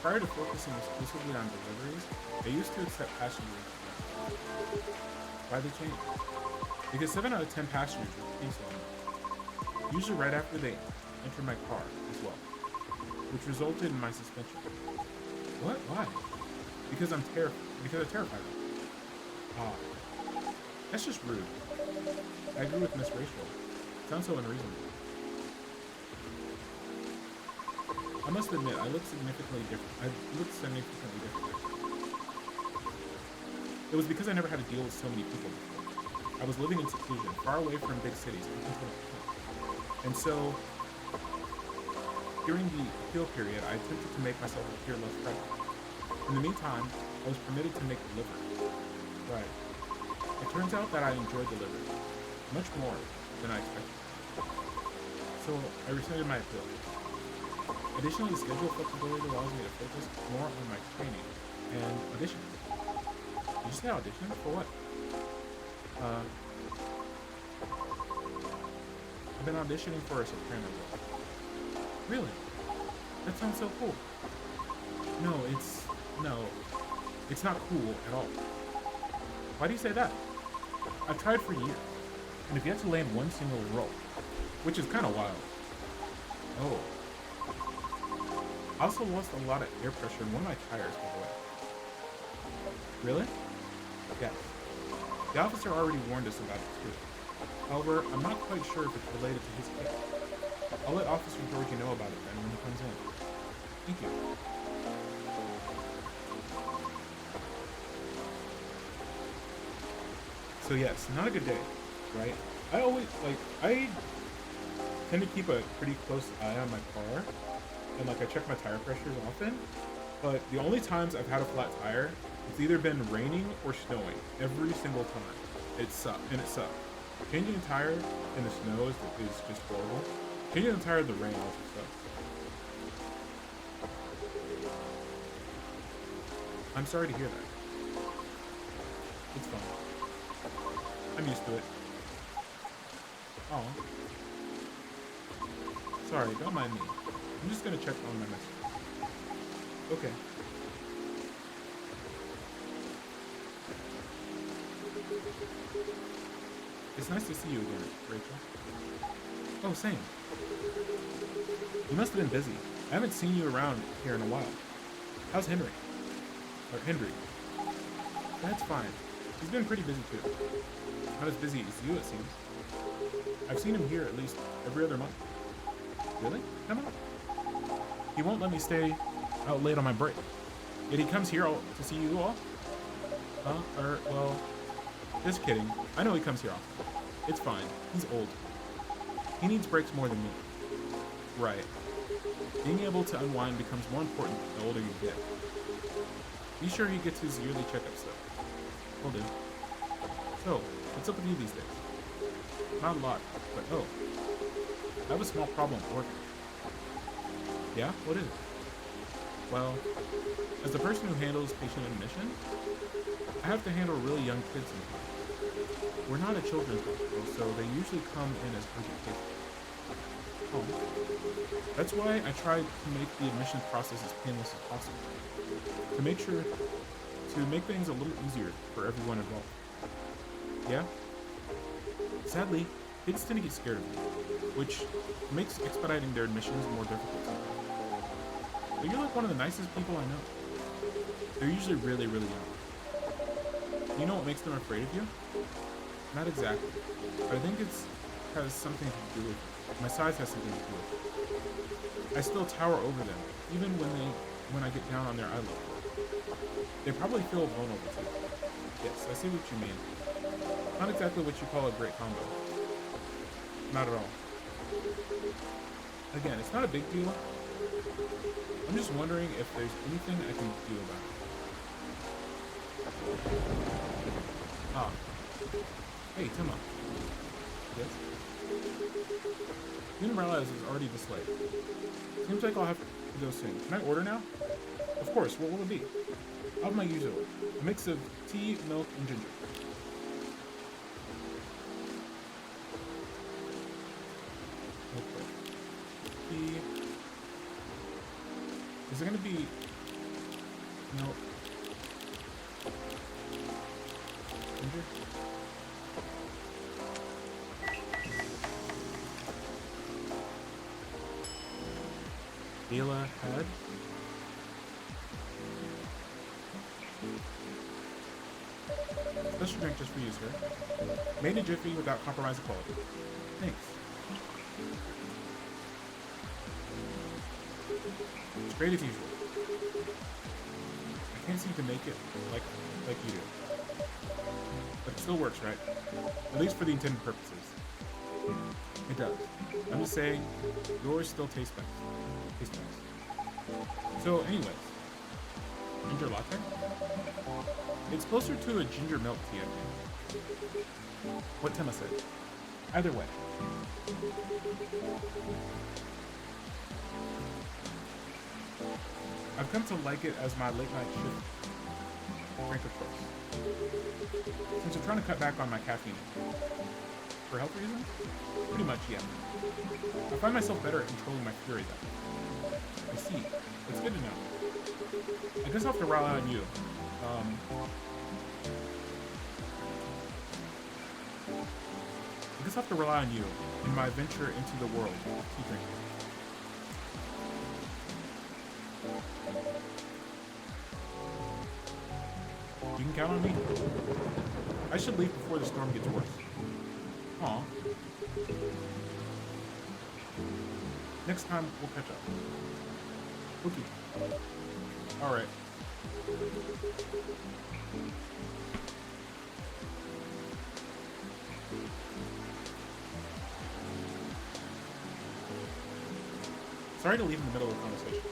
Speaker 1: Prior to focusing exclusively on deliveries, I used to accept passengers. Why they change? Because 7 out of 10 passengers would cancel on me. Usually right after they enter my car as well, which resulted in my suspension. What? Why? Because I terrified them. Ah, that's just rude. I agree with Miss Rachel. Sounds so unreasonable. I must admit, I look significantly different. It was because I never had to deal with so many people before. I was living in seclusion, far away from big cities, and so during the appeal period, I attempted to make myself appear less threatening. In the meantime, I was permitted to make deliveries. Right. It turns out that I enjoyed deliveries, much more than I expected. So I rescinded my appeal. Additionally, the schedule flexibility allows me to focus more on my training and auditioning. Did you say audition? For what? I've been auditioning for a soprano role. Really? That sounds so cool. No, it's not cool at all. Why do you say that? I've tried for years, and have yet to land one single role, which is kind of wild. Oh. I also lost a lot of air pressure in one of my tires, by the way. Really? Yes. The officer already warned us about it too. However, I'm not quite sure if it's related to his case. I'll let Officer Georgie know about it then when he comes in. Thank you. So yes, not a good day, right? I tend to keep a pretty close eye on my car, and I check my tire pressures often, but the only times I've had a flat tire, it's either been raining or snowing, every single time. It sucked. Changing a tire in the snow is just horrible. Changing the tire in the rain also sucks. I'm sorry to hear that. It's fine. I'm used to it. Oh. Sorry, don't mind me. I'm just gonna check on my messages. Okay. It's nice to see you again, Rachel. Oh, same. You must have been busy. I haven't seen you around here in a while. How's Henry? Or Henry? That's fine. He's been pretty busy too. Not as busy as you, it seems. I've seen him here at least every other month. Really? Come on. He won't let me stay out late on my break. Yet he comes here to see you all? Well, just kidding. I know he comes here often. It's fine. He's old. He needs breaks more than me. Right. Being able to unwind becomes more important the older you get. Be sure he gets his yearly checkups though. Will do. So, what's up with you these days? Not a lot, but oh. I have a small problem working. Yeah? What is it? Well, as the person who handles patient admission, I have to handle really young kids sometimes. We're not a children's hospital, so they usually come in as urgent cases. Oh. That's why I tried to make the admissions process as painless as possible. To make things a little easier for everyone involved. Yeah? Sadly, kids tend to get scared of me, which makes expediting their admissions more difficult sometimes. But you're like one of the nicest people I know. They're usually really, really young. You know what makes them afraid of you? Not exactly, but I think it has something to do with it. My size has something to do with it. I still tower over them, even when I get down on their eye level. They probably feel vulnerable too. Yes, I see what you mean. Not exactly what you call a great combo. Not at all. Again, it's not a big deal. I'm just wondering if there's anything I can do about it. Ah. Hey, Timma. Yes? Didn't realize it was already this late. Seems like I'll have to go soon. Can I order now? Of course, what will it be? I'll have my usual. A mix of tea, milk, and ginger. Okay. Tea. Is it gonna be milk? Ginger? Gala head? Special drink just for you, sir. Made in Jiffy without compromising quality. Thanks. It's great as usual. I can't seem to make it like you do. But it still works, right? At least for the intended purposes. It does. I'm just saying, yours still tastes best. So anyways, ginger latte? It's closer to a ginger milk tea, I think. What Timma said. Either way. I've come to like it as my late night shift drink of choice. Since I'm trying to cut back on my caffeine. For health reasons? Pretty much, yeah. I find myself better at controlling my fury though. I see. It's good to know. I guess I'll have to rely on you. I guess I'll have to rely on you in my venture into the world of tea drinking. You can count on me. I should leave before the storm gets worse. Aw. Next time, we'll catch up. Okay. Alright. Sorry to leave in the middle of the conversation.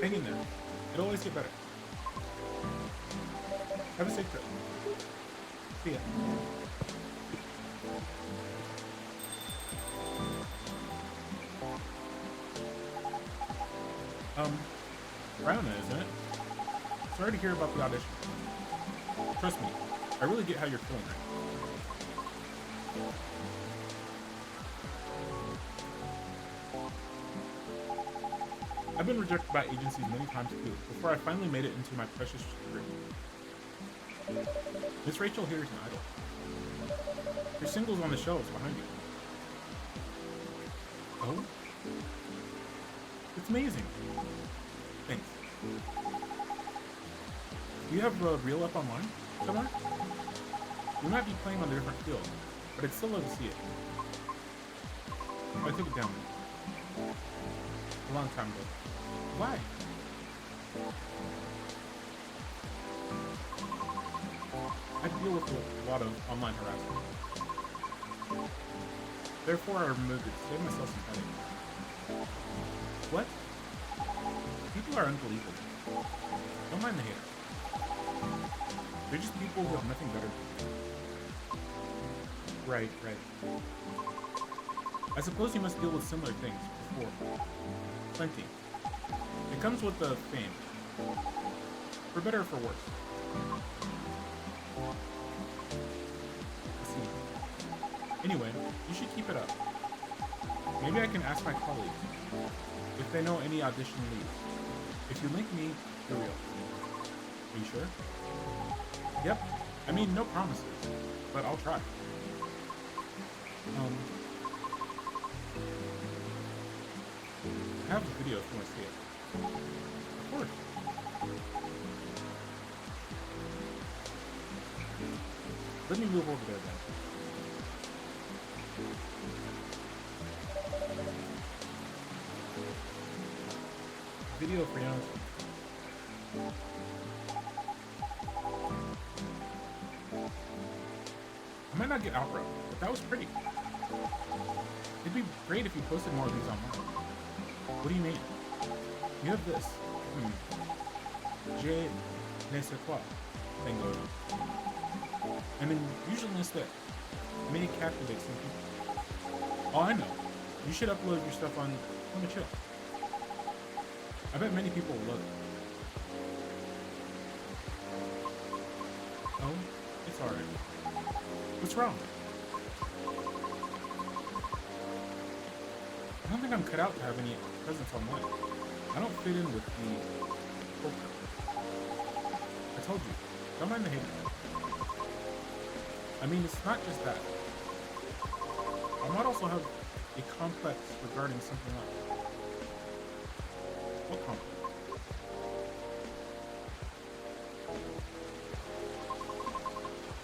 Speaker 1: Hang in there. It'll always get better. Have a safe trip. See ya. Rana, isn't it? Sorry to hear about the audition. Trust me, I really get how you're feeling right now. I've been rejected by agencies many times too, before I finally made it into my precious degree. Miss Rachel here is an idol. Your single's on the shelves behind you. Oh? It's amazing. Thanks. Do you have a reel up online somewhere? We might be playing on a different field, but I'd still love to see it. I took it down a long time ago. Why? I deal with a lot of online harassment. Therefore, I removed it to save myself some headache. What? People are unbelievable. Don't mind the haters. They're just people who have nothing better to do. Right, right. I suppose you must deal with similar things before. Plenty. It comes with the fame. For better or for worse. I see. Anyway, you should keep it up. Maybe I can ask my colleagues if they know any audition leads. If you link me, you're real. Are you sure? Yep. I mean, no promises, but I'll try. I have a video if you want to see it. Of course. Let me move over there then. Video for young. I might not get opera, but that was pretty. It'd be great if you posted more of these online. What do you mean? You have this. Je ne sais quoi. Bingo. I mean, usualistic. It may captivate some people. Oh, I know. You should upload your stuff on Chill. I bet many people will love it. Oh, it's alright. What's wrong? I don't think I'm cut out to have any presence online. I don't fit in with the culture. I told you, don't mind the hate. I mean, it's not just that. I might also have a complex regarding something else. What complex?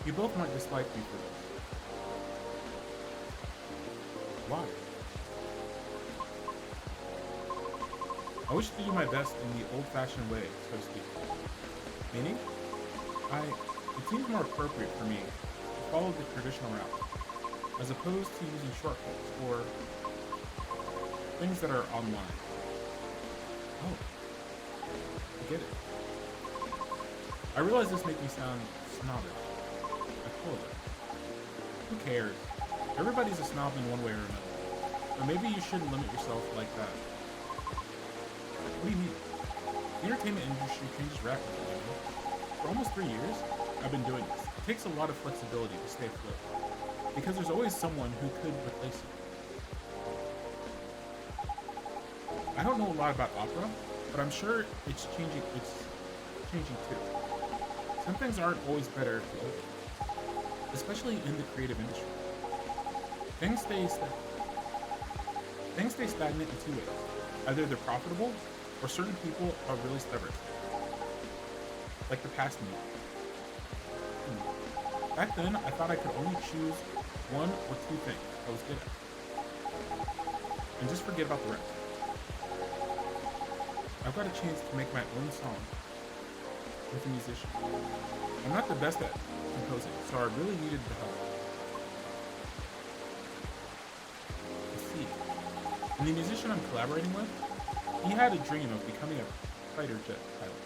Speaker 1: You both might dislike me for this. Why? I wish to do my best in the old-fashioned way, so to speak. Meaning? It seems more appropriate for me to follow the traditional route, as opposed to using shortcuts or things that are online. Oh, I get it. I realize this makes me sound snobbish. I apologize. Who cares? Everybody's a snob in one way or another. But maybe you shouldn't limit yourself like that. What do you mean? The entertainment industry changes rapidly, you know? For almost 3 years, I've been doing this. It takes a lot of flexibility to stay afloat, because there's always someone who could replace you. I don't know a lot about opera, but I'm sure it's changing too. Some things aren't always better to open, especially in the creative industry. Things stay stagnant in two ways. Either they're profitable, or certain people are really stubborn. Like the past me. Back then, I thought I could only choose one or two things I was good at. And just forget about the rest. I've got a chance to make my own song with a musician. I'm not the best at composing, so I really needed the help. I see. And the musician I'm collaborating with, he had a dream of becoming a fighter jet pilot.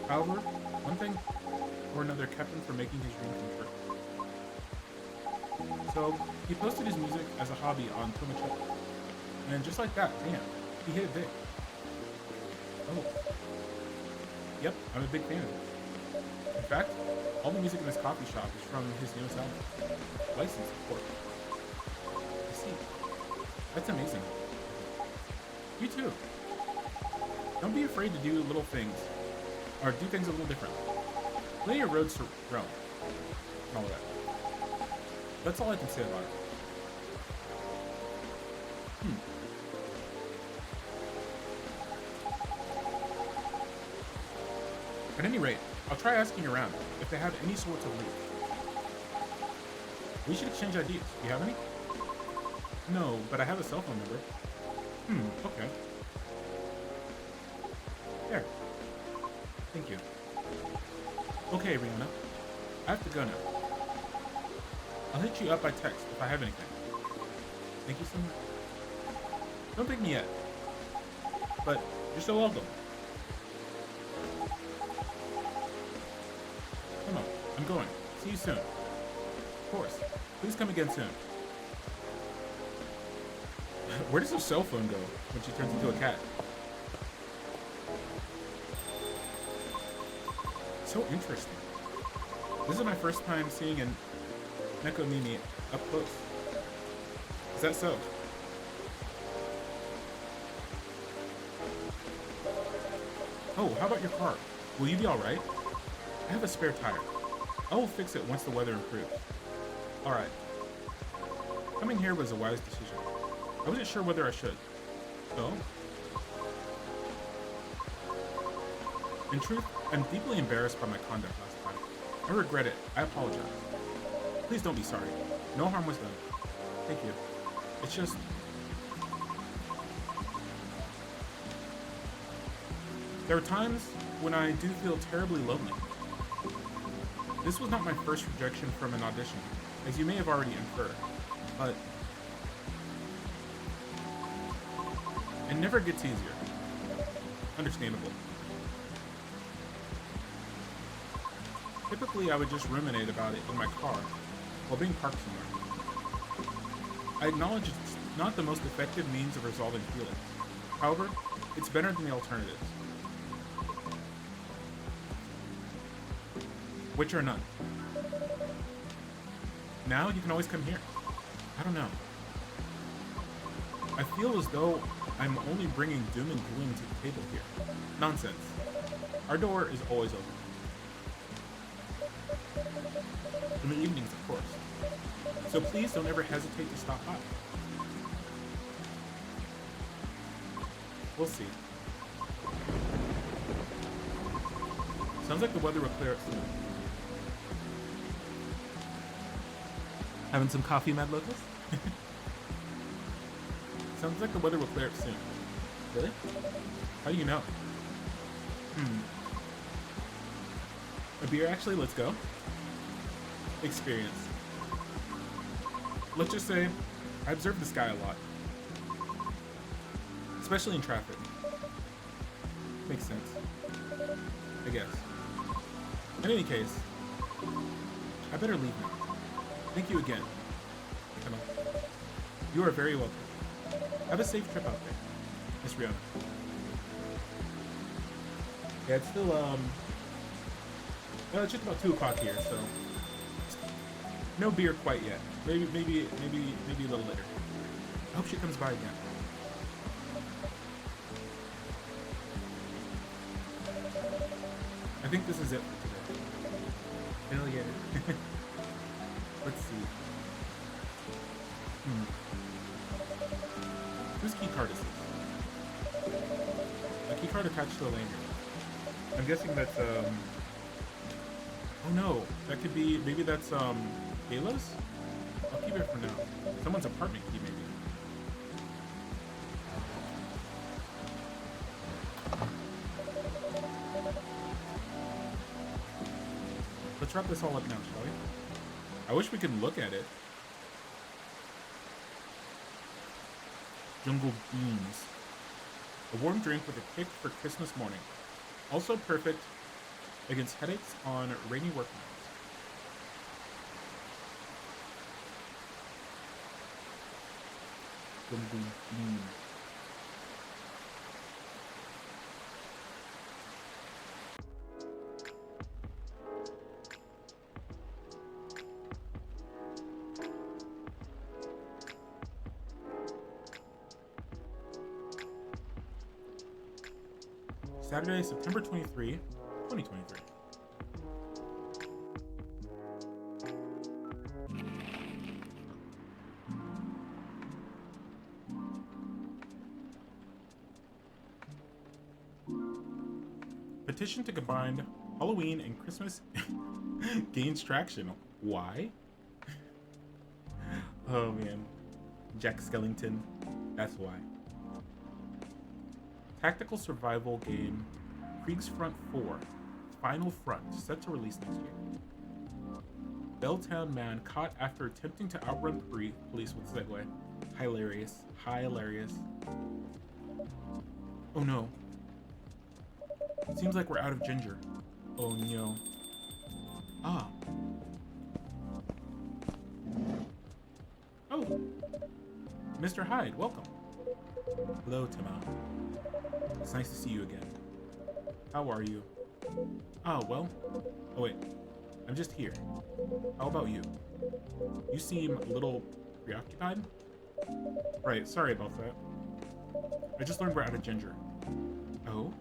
Speaker 1: However, one thing or another kept him from making his dream come true. So, he posted his music as a hobby on Chill. And just like that, bam, he hit it big. Oh. Yep, I'm a big fan of it. In fact, all the music in this coffee shop is from his newest album. Licensed, of course. I see. That's amazing. You too. Don't be afraid to do little things, or do things a little different. Lay your roads to Rome, and all that. That's all I can say about it. At any rate, I'll try asking around if they have any sorts of leads. We should exchange ideas. Do you have any? No, but I have a cell phone number. Okay. There. Thank you. Okay, Rihanna. I have to go now. I'll hit you up by text if I have anything. Thank you so much. Don't thank me yet. But you're so welcome. going. See you soon. Of course. Please come again soon. Where does her cell phone go when she turns into a cat? So interesting. This is my first time seeing an Neko Mimi up close. Is that so? Oh, how about your car? Will you be alright? I have a spare tire. I will fix it once the weather improves. Alright. Coming here was a wise decision. I wasn't sure whether I should. So? In truth, I'm deeply embarrassed by my conduct last time. I regret it. I apologize. Please don't be sorry. No harm was done. Thank you. It's just... There are times when I do feel terribly lonely. This was not my first rejection from an audition, as you may have already inferred, but it never gets easier. Understandable. Typically, I would just ruminate about it in my car while being parked somewhere. I acknowledge it's not the most effective means of resolving feelings. However, it's better than the alternatives. Which are none. Now you can always come here. I don't know. I feel as though I'm only bringing doom and gloom to the table here. Nonsense. Our door is always open. In the evenings, of course. So please don't ever hesitate to stop by. We'll see. Sounds like the weather will clear up soon. Having some coffee, Mad Locust? Sounds like the weather will clear up soon. Really? How do you know? A beer, actually? Let's go. Experience. Let's just say, I observe the sky a lot. Especially in traffic. Makes sense. I guess. In any case, I better leave now. Thank you again, Emma. You are very welcome. Have a safe trip out there, Miss Rihanna. Yeah, it's still, it's just about 2 o'clock here, so no beer quite yet. Maybe a little later. I hope she comes by again. I think this is it for today. Hell yeah. Let's see. Whose key card is this? A key card attached to a lanyard. I'm guessing that's, oh no, that could be, maybe that's, Kayla's? I'll keep it for now. Someone's apartment key, maybe. Let's wrap this all up now, shall we? I wish we could look at it. Jungle Beans. A warm drink with a kick for Christmas morning. Also perfect against headaches on rainy work nights. Jungle Beans. Saturday, September 23, 2023. Petition to combine Halloween and Christmas gains traction. Why? Oh man. Jack Skellington. That's why. Tactical survival game Krieg's Front 4 Final Front set to release next year. Belltown man caught after attempting to outrun police with Segway. Hilarious. Hilarious. Oh no. Seems like we're out of ginger. Oh no. Ah, Mr. Hyde, welcome. Hello, Timon. It's nice to see you again. How are you? Oh, well. Oh, wait. I'm just here. How about you? You seem a little preoccupied? Right, sorry about that. I just learned we're out of ginger. Oh?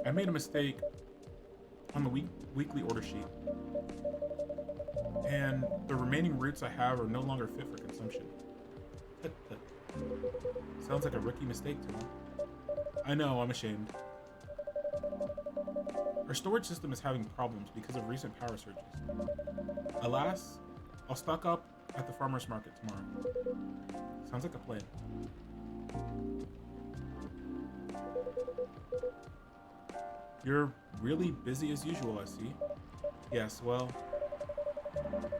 Speaker 1: I made a mistake on the weekly order sheet. And the remaining roots I have are no longer fit for consumption. Sounds like a rookie mistake to me. I know, I'm ashamed. Our storage system is having problems because of recent power surges. Alas, I'll stock up at the farmer's market tomorrow. Sounds like a plan. You're really busy as usual, I see. Yes, well,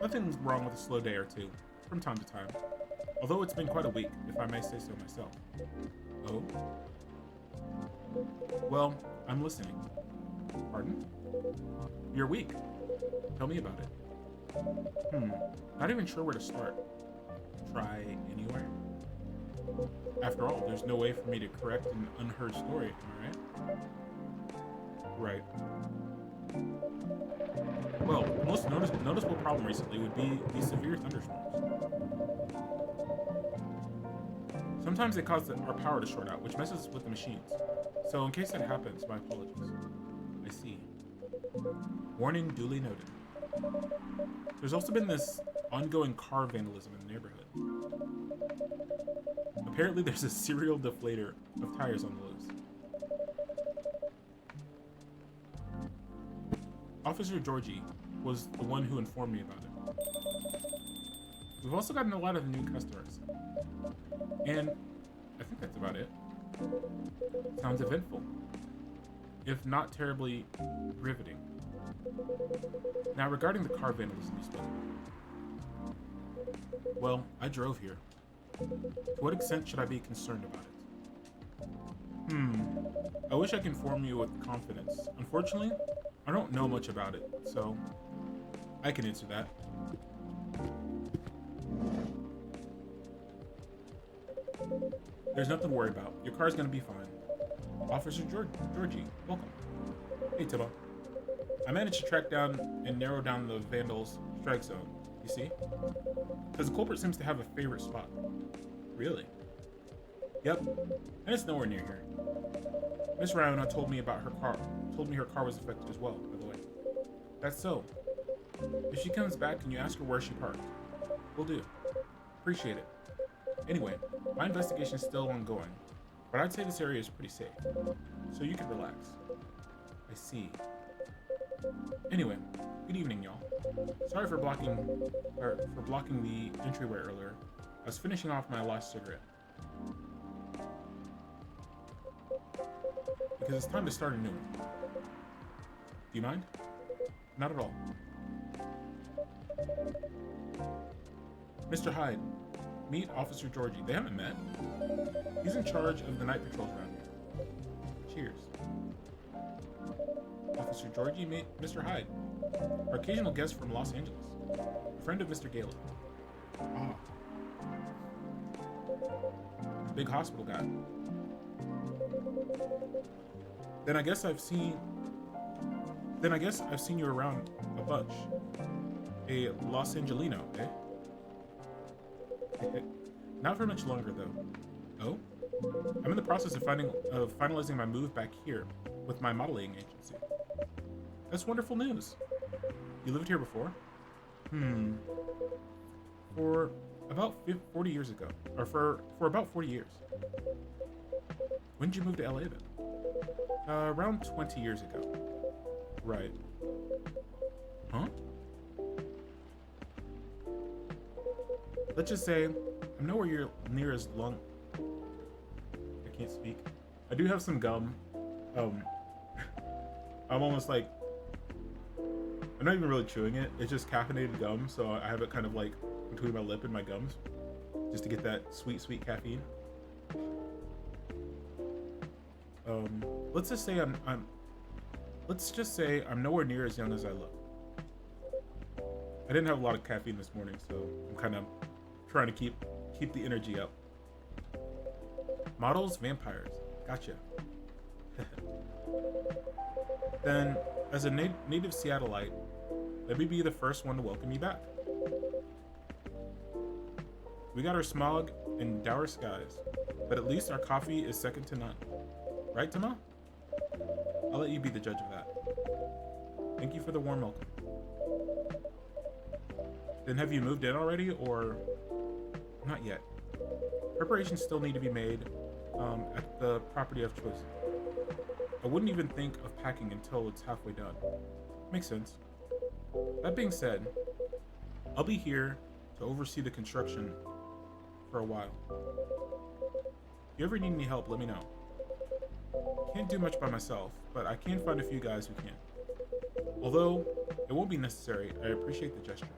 Speaker 1: nothing's wrong with a slow day or two, from time to time. Although it's been quite a week, if I may say so myself. Oh? Well, I'm listening. Pardon? You're weak. Tell me about it. Not even sure where to start. Try anywhere? After all, there's no way for me to correct an unheard story, am I right? Right. Well, the most noticeable problem recently would be these severe thunderstorms. Sometimes they cause our power to short out, which messes with the machines. So in case that happens, my apologies. I see. Warning duly noted. There's also been this ongoing car vandalism in the neighborhood. Apparently there's a serial deflator of tires on the loose. Officer Georgie was the one who informed me about it. We've also gotten a lot of new customers. And I think that's about it. Sounds eventful, if not terribly riveting. Now, regarding the car vandalism you spoke of. Well, I drove here. To what extent should I be concerned about it? I wish I could inform you with confidence. Unfortunately, I don't know much about it, so I can answer that. There's nothing to worry about. Your car's gonna be fine. Officer Georgie, welcome. Hey, Tiba. I managed to track down and narrow down the vandals' strike zone, you see? Because the culprit seems to have a favorite spot. Really? Yep, and it's nowhere near here. Miss Ryona told me about her car. Told me her car was affected as well, by the way. That's so. If she comes back, can you ask her where she parked? Will do. Appreciate it. Anyway, my investigation is still ongoing, but I'd say this area is pretty safe, so you can relax. I see. Anyway, good evening, y'all. Sorry for blocking the entryway earlier. I was finishing off my last cigarette. Because it's time to start a new one. Do you mind? Not at all. Mr. Hyde, meet Officer Georgie. They haven't met. He's in charge of the night patrols around here. Cheers. Officer Georgie, meet Mr. Hyde, our occasional guest from Los Angeles, a friend of Mr. Galen. Ah. Big hospital guy. Then I guess I've seen you around a bunch. A Los Angelino, eh? Not for much longer, though. Oh? I'm in the process of finalizing my move back here with my modeling agency. That's wonderful news. You lived here before? For about 40 years ago. Or for about 40 years. When did you move to LA then? Around 20 years ago. Right. Huh? Let's just say, I'm nowhere near as long. I can't speak. I do have some gum. I'm almost like, I'm not even really chewing it. It's just caffeinated gum, so I have it kind of like between my lip and my gums, just to get that sweet, sweet caffeine. Let's just say I'm nowhere near as young as I look. I didn't have a lot of caffeine this morning, so I'm kind of trying to keep the energy up. Models, vampires. Gotcha. Then, as a native Seattleite, let me be the first one to welcome you back. We got our smog and dour skies, but at least our coffee is second to none. Right, Tama? I'll let you be the judge of that. Thank you for the warm welcome. Then have you moved in already, or not yet? Preparations still need to be made at the property of choice. I wouldn't even think of packing until it's halfway done. Makes sense. That being said, I'll be here to oversee the construction for a while. If you ever need any help, let me know. Can't do much by myself, but I can find a few guys who can. Although it won't be necessary, I appreciate the gesture.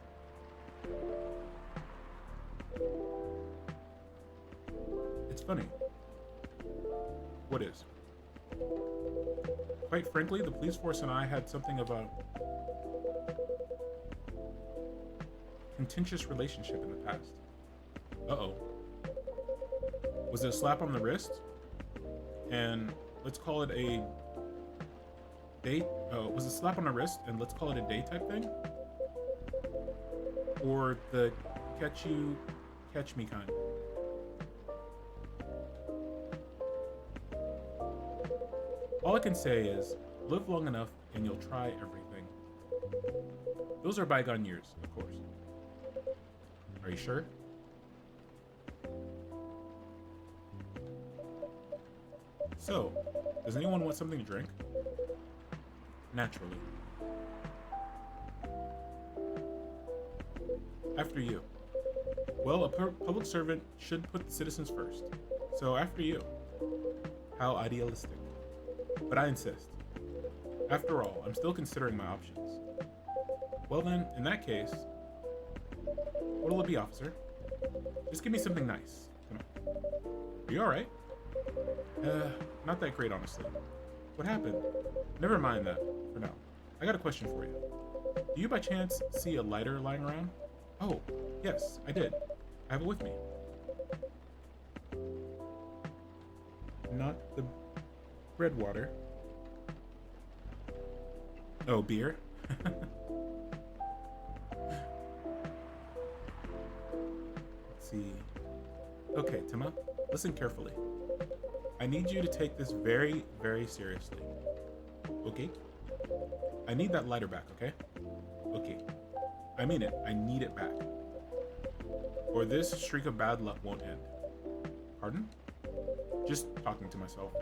Speaker 1: It's funny. What is? Quite frankly, the police force and I had something of a contentious relationship in the past. Uh-oh. Was it a slap on the wrist? And let's call it a date? Was it a slap on the wrist and let's call it a day type thing? Or the catch you, catch me kind? All I can say is, live long enough and you'll try everything. Those are bygone years, of course. Are you sure? So, does anyone want something to drink? Naturally. After you. Well, a public servant should put the citizens first. So after you. How idealistic. But I insist. After all, I'm still considering my options. Well then, in that case, what'll it be, officer? Just give me something nice. Come on. Are you alright? Not that great, honestly. What happened? Never mind that, for now. I got a question for you. Do you by chance see a lighter lying around? Oh, yes, I did. I have it with me. Not the bread water. Oh, beer? Let's see. Okay, Tima, listen carefully. I need you to take this very, very seriously. Okay? I need that lighter back, okay? Okay. I mean it. I need it back. Or this streak of bad luck won't end. Pardon? Just talking to myself.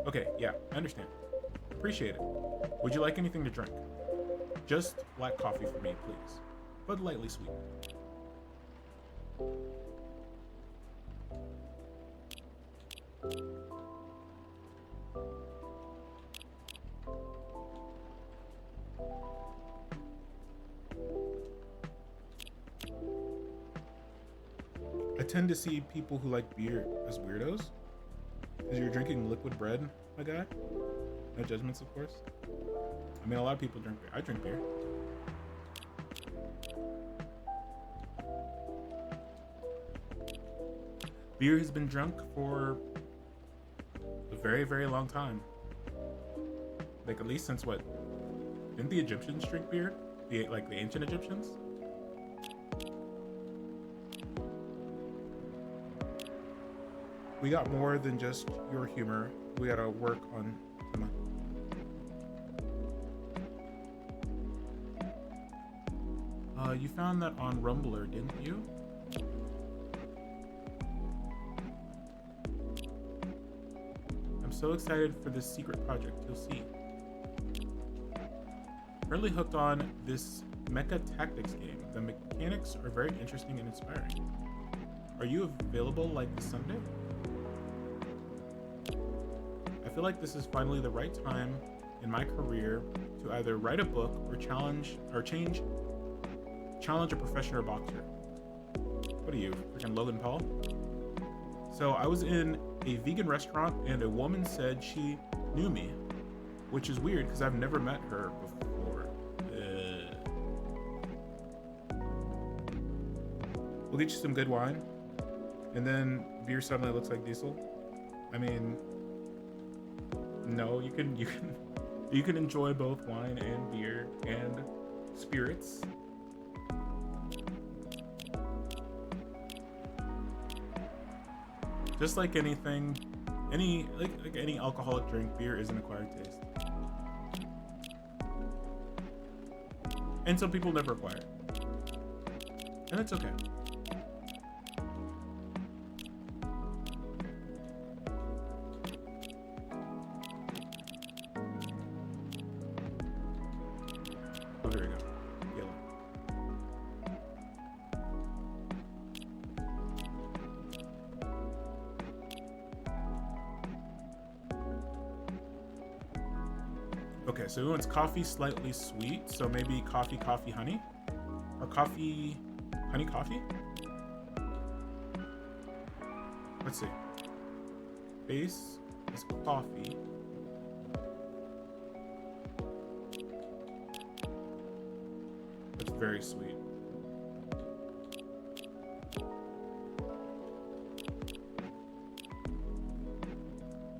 Speaker 1: Okay, yeah, I understand. Appreciate it. Would you like anything to drink? Just black coffee for me, please. But lightly sweet. I tend to see people who like beer as weirdos. Because you're drinking liquid bread, my guy. No judgments, of course. I mean, a lot of people drink beer. I drink beer. Beer has been drunk for a very, very long time. Like, at least since what? Didn't the Egyptians drink beer? The ancient Egyptians? We got more than just your humor. We gotta work on Emma. You found that on Rumbler, didn't you? I'm so excited for this secret project, you'll see. Currently hooked on this mecha tactics game. The mechanics are very interesting and inspiring. Are you available like this Sunday? I feel like this is finally the right time in my career to either write a book or challenge a professional boxer. What are you, freaking Logan Paul? So I was in a vegan restaurant and a woman said she knew me, which is weird because I've never met her before. We'll get you some good wine, and then beer suddenly looks like diesel. I mean, no, you can enjoy both wine and beer and spirits. Just like anything, like any alcoholic drink, beer is an acquired taste. And some people never acquire it. And it's okay. Oh, here we go. Yellow. Okay, so everyone's coffee slightly sweet, so maybe coffee, honey? Or coffee, honey coffee? Let's see. Base is coffee. That's very sweet.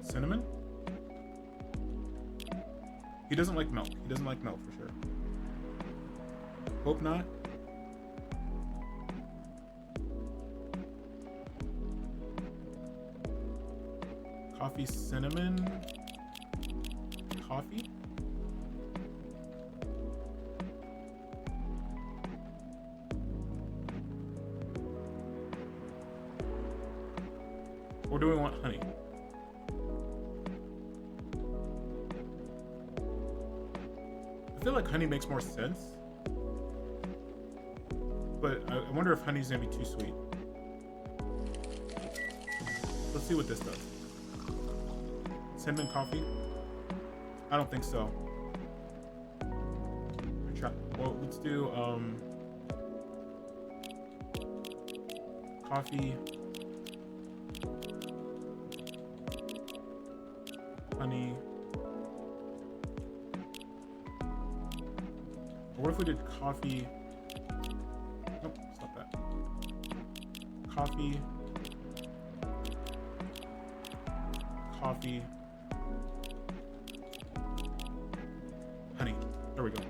Speaker 1: Cinnamon? He doesn't like milk. He doesn't like milk for sure. Hope not. Coffee, cinnamon, coffee. Or do we want honey? I feel like honey makes more sense. But I wonder if honey's gonna be too sweet. Let's see what this does. Cinnamon coffee? I don't think so. Well, let's do coffee, honey. Or what if we did coffee? Nope, stop that. Coffee, coffee, honey. There we go.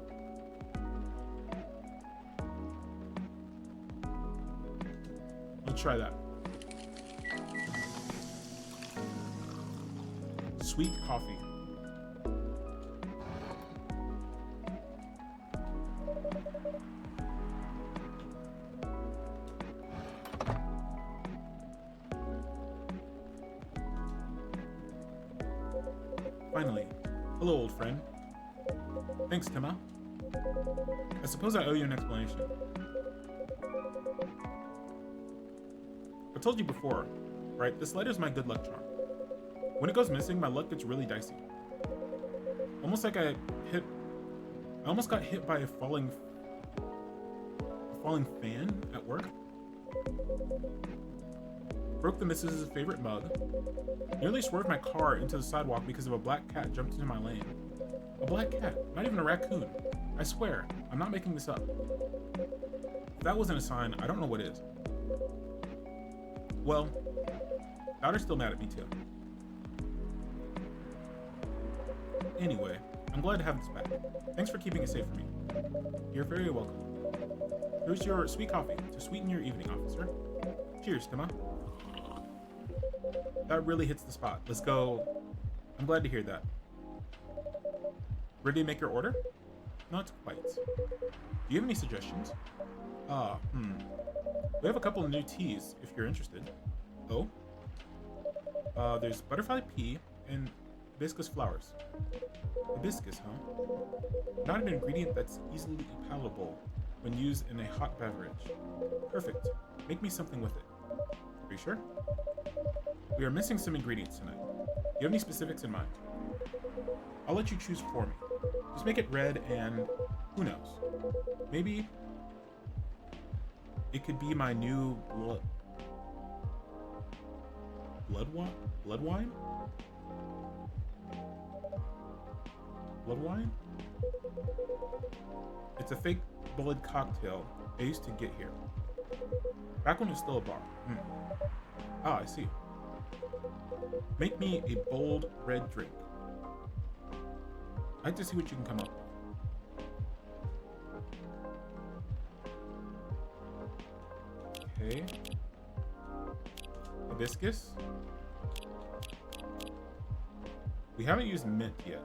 Speaker 1: Let's try that. Sweet coffee. Finally. Hello, old friend. Thanks, Tima. I suppose I owe you an explanation. I told you before, right? This lighter's my good luck charm. When it goes missing, my luck gets really dicey. Almost like I almost got hit by a falling fan at work. Broke the missus's favorite mug. Nearly swerved my car into the sidewalk because of a black cat jumped into my lane. A black cat, not even a raccoon. I swear, I'm not making this up. If that wasn't a sign, I don't know what is. Well, daughter's still mad at me too. Anyway, I'm glad to have this back. Thanks for keeping it safe for me. You're very welcome. Here's your sweet coffee to sweeten your evening, officer. Cheers, Tima. That really hits the spot. Let's go. I'm glad to hear that. Ready to make your order? Not quite. Do you have any suggestions? We have a couple of new teas, if you're interested. Oh? There's butterfly pea and hibiscus flowers. Hibiscus, huh? Not an ingredient that's easily palatable when used in a hot beverage. Perfect. Make me something with it. Are you sure? We are missing some ingredients tonight. Do you have any specifics in mind? I'll let you choose for me. Just make it red and who knows? Maybe it could be my new blood wine? Blood wine? It's a fake blood cocktail I used to get here. Back when it was still a bar. Ah, I see. Make me a bold red drink. I'd like to see what you can come up with. Okay. Hibiscus. We haven't used mint yet.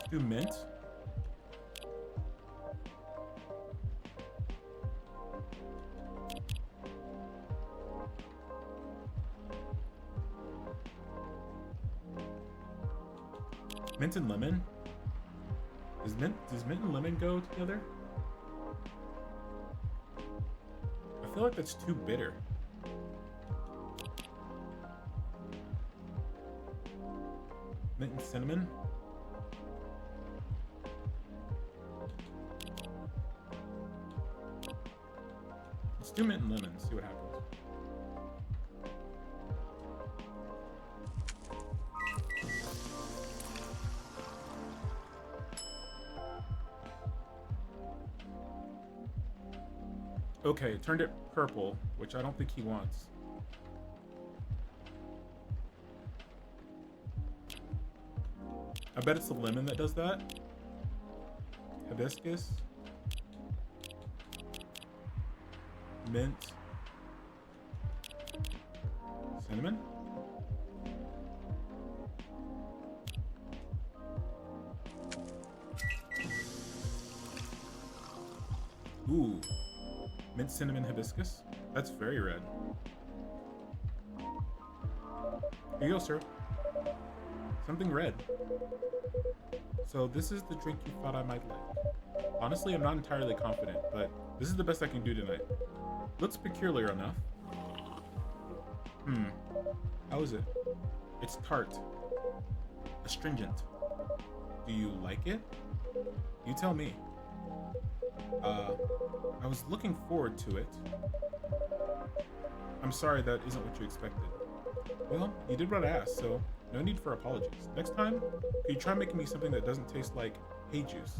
Speaker 1: Do mint. Mint and lemon. Does mint and lemon go together? I feel like that's too bitter. Mint and cinnamon. Let's do mint and lemon, see what happens. Okay, it turned it purple, which I don't think he wants. I bet it's the lemon that does that. Hibiscus. Mint. Cinnamon. Ooh. Mint, cinnamon, hibiscus. That's very red. Here you go, sir. Something red. So this is the drink you thought I might like. Honestly, I'm not entirely confident, but this is the best I can do tonight. Looks peculiar enough. How is it? It's tart. Astringent. Do you like it? You tell me. I was looking forward to it. I'm sorry that isn't what you expected. Well, you did what I asked, so no need for apologies. Next time, could you try making me something that doesn't taste like hay juice?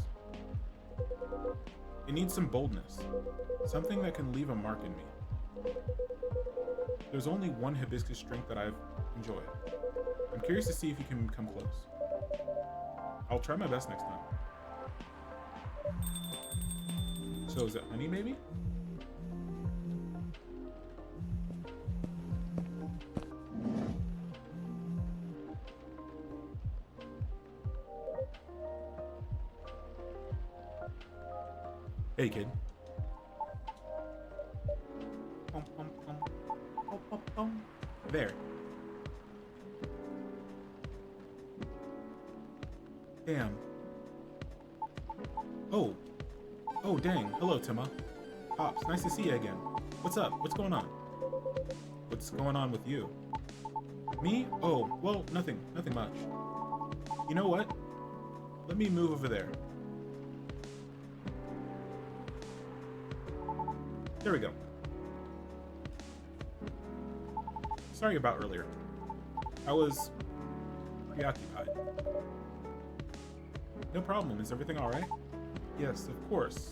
Speaker 1: It needs some boldness. Something that can leave a mark in me. There's only one hibiscus drink that I've enjoyed. I'm curious to see if you can come close. I'll try my best next time. So is it honey, maybe? Hey, kid. There. Damn. Oh, dang. Hello, Tima. Pops, nice to see you again. What's up? What's going on? What's going on with you? Me? Oh, well, nothing much. You know what? Let me move over there. There we go. Sorry about earlier. I was preoccupied. No problem. Is everything all right? Yes, of course.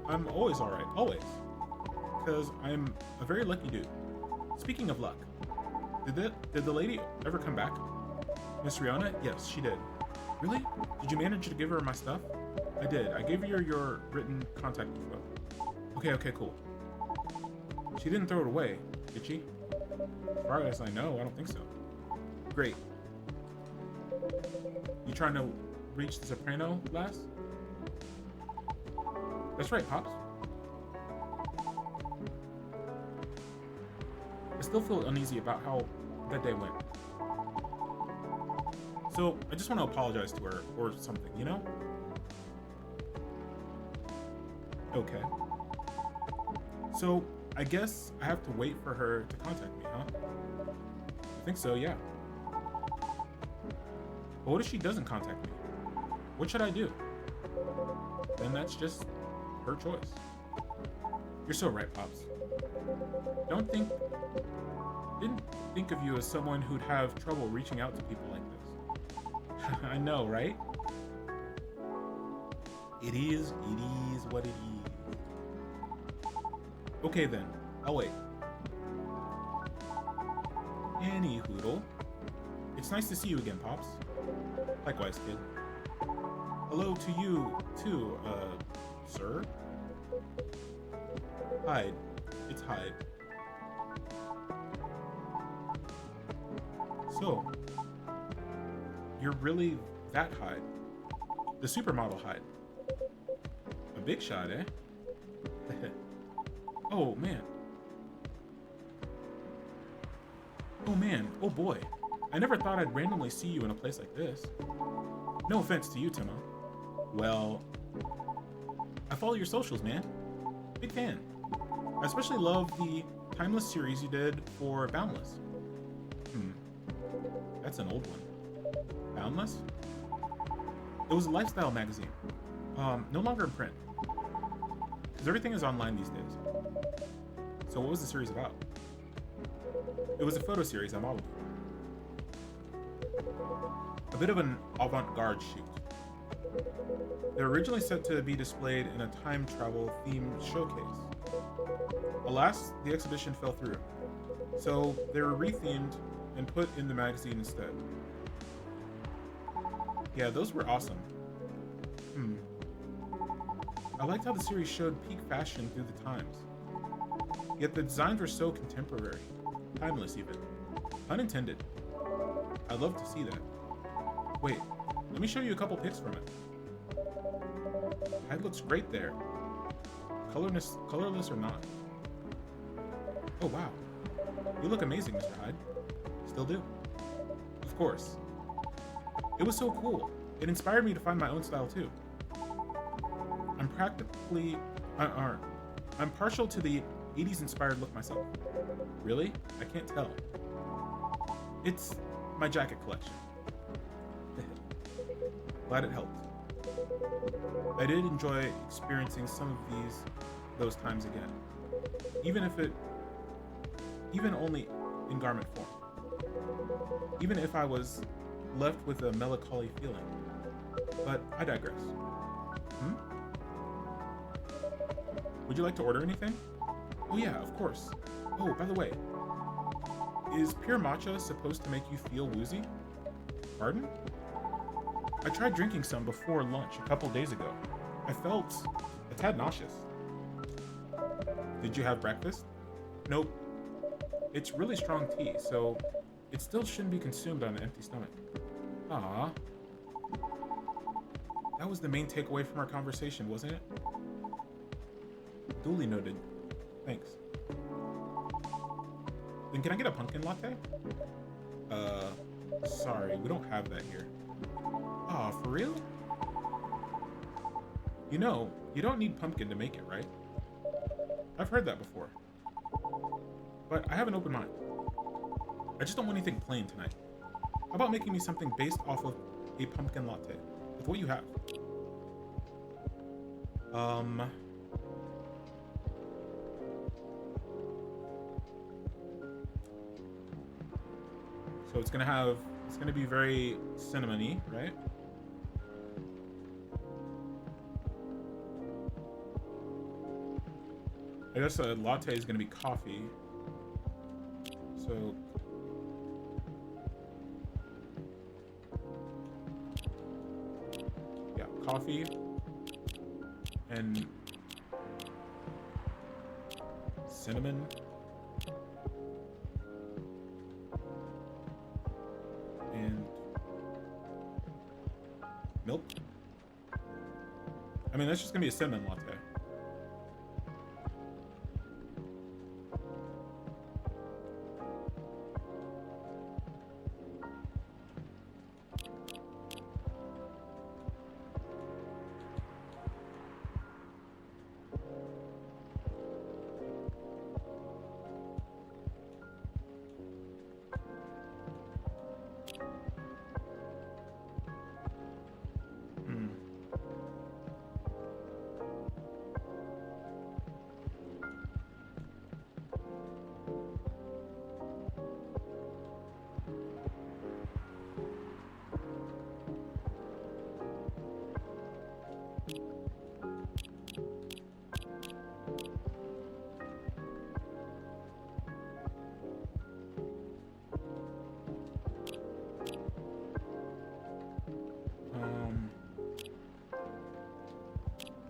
Speaker 1: I'm always all right. Always. Because I'm a very lucky dude. Speaking of luck, did the lady ever come back? Miss Rihanna? Yes, she did. Really? Did you manage to give her my stuff? I did. I gave her your written contact info. Okay, cool. She didn't throw it away, did she? As far as I know, I don't think so. Great. You trying to reach the soprano glass? That's right, Pops. I still feel uneasy about how that day went. So, I just want to apologize to her, or something, you know? Okay. So, I guess I have to wait for her to contact me, huh? I think so, yeah. But what if she doesn't contact me? What should I do? then that's just her choice. You're so right, Pops. Don't think didn't think of you as someone who'd have trouble reaching out to people like this. I know, right? It is what it is. Okay then, I'll wait. Any hoodle. It's nice to see you again, Pops. Likewise, kid. Hello to you, too, sir? Hyde. It's Hyde. So, you're really that Hyde. The supermodel Hyde. A big shot, eh? Oh, man. Oh, man. Oh, boy. I never thought I'd randomly see you in a place like this. No offense to you, Timo. Well, I follow your socials, man. Big fan. I especially love the Timeless series you did for Boundless. That's an old one. Boundless? It was a lifestyle magazine. No longer in print. Because everything is online these days. So what was the series about? It was a photo series I modeled for. A bit of an avant-garde shoot. They were originally set to be displayed in a time travel themed showcase. Alas, the exhibition fell through. So they were rethemed and put in the magazine instead. Yeah, those were awesome. I liked how the series showed peak fashion through the times. Yet the designs were so contemporary. Timeless even. Unintended. I'd love to see that. Wait, let me show you a couple pics from it. Hyde looks great there. Colorless or not. Oh wow. You look amazing, Mr. Hyde. Still do. Of course. It was so cool. It inspired me to find my own style too. I'm partial to the 80s inspired look myself. Really? I can't tell. It's my jacket collection. Glad it helped. I did enjoy experiencing some of those times again. Even only in garment form. Even if I was left with a melancholy feeling. But I digress. Would you like to order anything? Oh yeah, of course. Oh, by the way, is pure matcha supposed to make you feel woozy? Pardon? I tried drinking some before lunch a couple days ago. I felt a tad nauseous. Did you have breakfast? Nope. It's really strong tea, so it still shouldn't be consumed on an empty stomach. Ah. That was the main takeaway from our conversation, wasn't it? Duly noted. Thanks. Then can I get a pumpkin latte? Sorry, we don't have that here. Aw, for real? You know, you don't need pumpkin to make it, right? I've heard that before. But I have an open mind. I just don't want anything plain tonight. How about making me something based off of a pumpkin latte with what you have? So it's gonna be very cinnamony, right? I guess a latte is gonna be coffee. So yeah, coffee and cinnamon. And milk. I mean, that's just gonna be a cinnamon latte.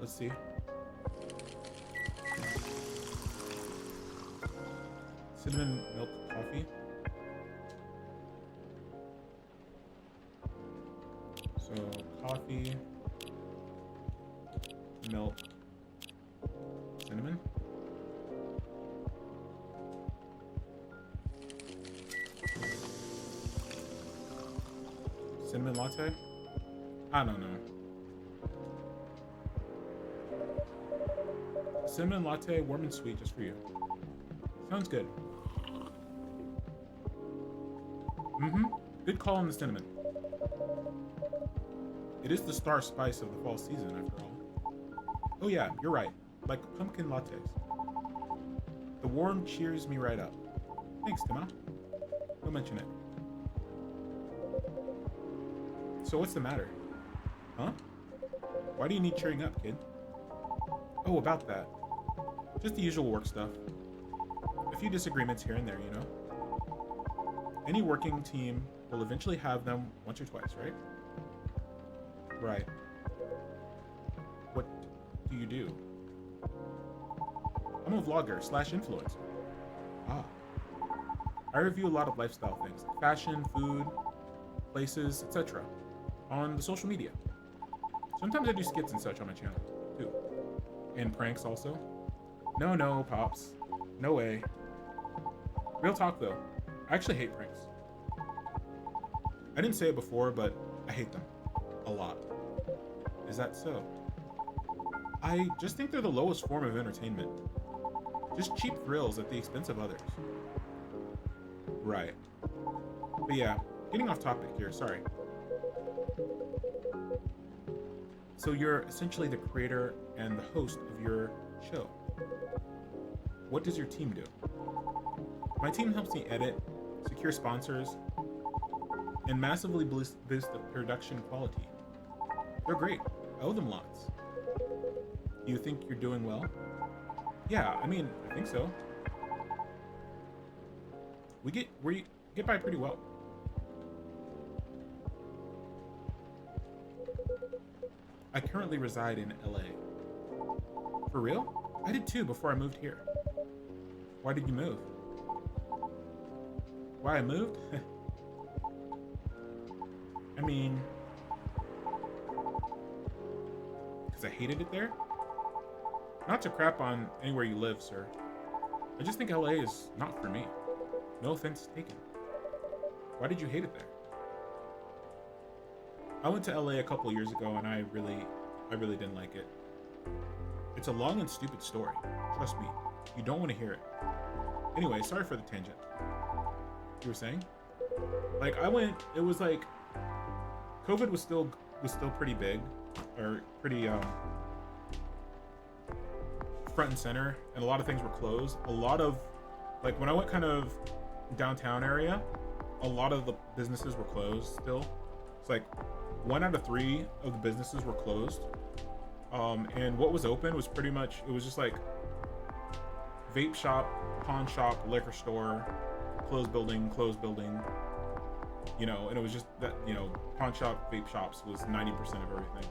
Speaker 1: Let's see. Cinnamon milk coffee. So coffee, milk, cinnamon. Cinnamon latte? I don't know. Cinnamon latte, warm and sweet, just for you. Sounds good. Good call on the cinnamon. It is the star spice of the fall season, after all. Oh yeah, you're right. Like pumpkin lattes. The warm cheers me right up. Thanks, Tima. Don't mention it. So what's the matter? Huh? Why do you need cheering up, kid? Oh, about that. Just the usual work stuff. A few disagreements here and there, you know? Any working team will eventually have them once or twice, right? Right. What do you do? I'm a vlogger / influencer. Ah. I review a lot of lifestyle things, like fashion, food, places, etc. on the social media. Sometimes I do skits and such on my channel, too. And pranks also. No, Pops. No way. Real talk, though. I actually hate pranks. I didn't say it before, but I hate them. A lot. Is that so? I just think they're the lowest form of entertainment. Just cheap thrills at the expense of others. Right. But yeah, getting off topic here, sorry. So you're essentially the creator and the host of your show. What does your team do? My team helps me edit, secure sponsors, and massively boost the production quality. They're great. I owe them lots. Do you think you're doing well? Yeah, I mean, I think so. We get by pretty well. I currently reside in LA. For real? I did too before I moved here. Why did you move? Why I moved? I mean, because I hated it there? Not to crap on anywhere you live, sir. I just think LA is not for me. No offense taken. Why did you hate it there? I went to LA a couple years ago and I really didn't like it. It's a long and stupid story. Trust me, you don't want to hear it. Anyway, sorry for the tangent. You were saying? Like it was like COVID was still pretty big, or pretty front and center, and a lot of things were closed. A lot of, like, when I went kind of downtown area, a lot of the businesses were closed still. It's like 1 out of 3 of the businesses were closed. And what was open was pretty much, it was just like vape shop, pawn shop, liquor store, closed building, you know, and it was just that, you know, pawn shop, vape shops was 90% of everything.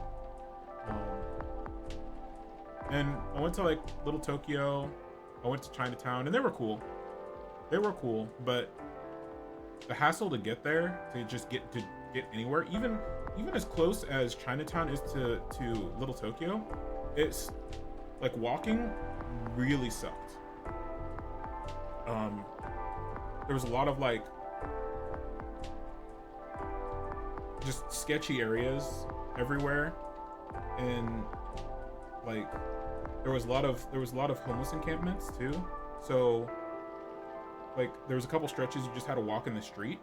Speaker 1: And I went to like Little Tokyo, I went to Chinatown, and they were cool, but the hassle to get there, to just get anywhere, even as close as Chinatown is to Little Tokyo, it's like walking really sucked. There was a lot of like just sketchy areas everywhere, and like there was a lot of homeless encampments too. So like there was a couple stretches you just had to walk in the street,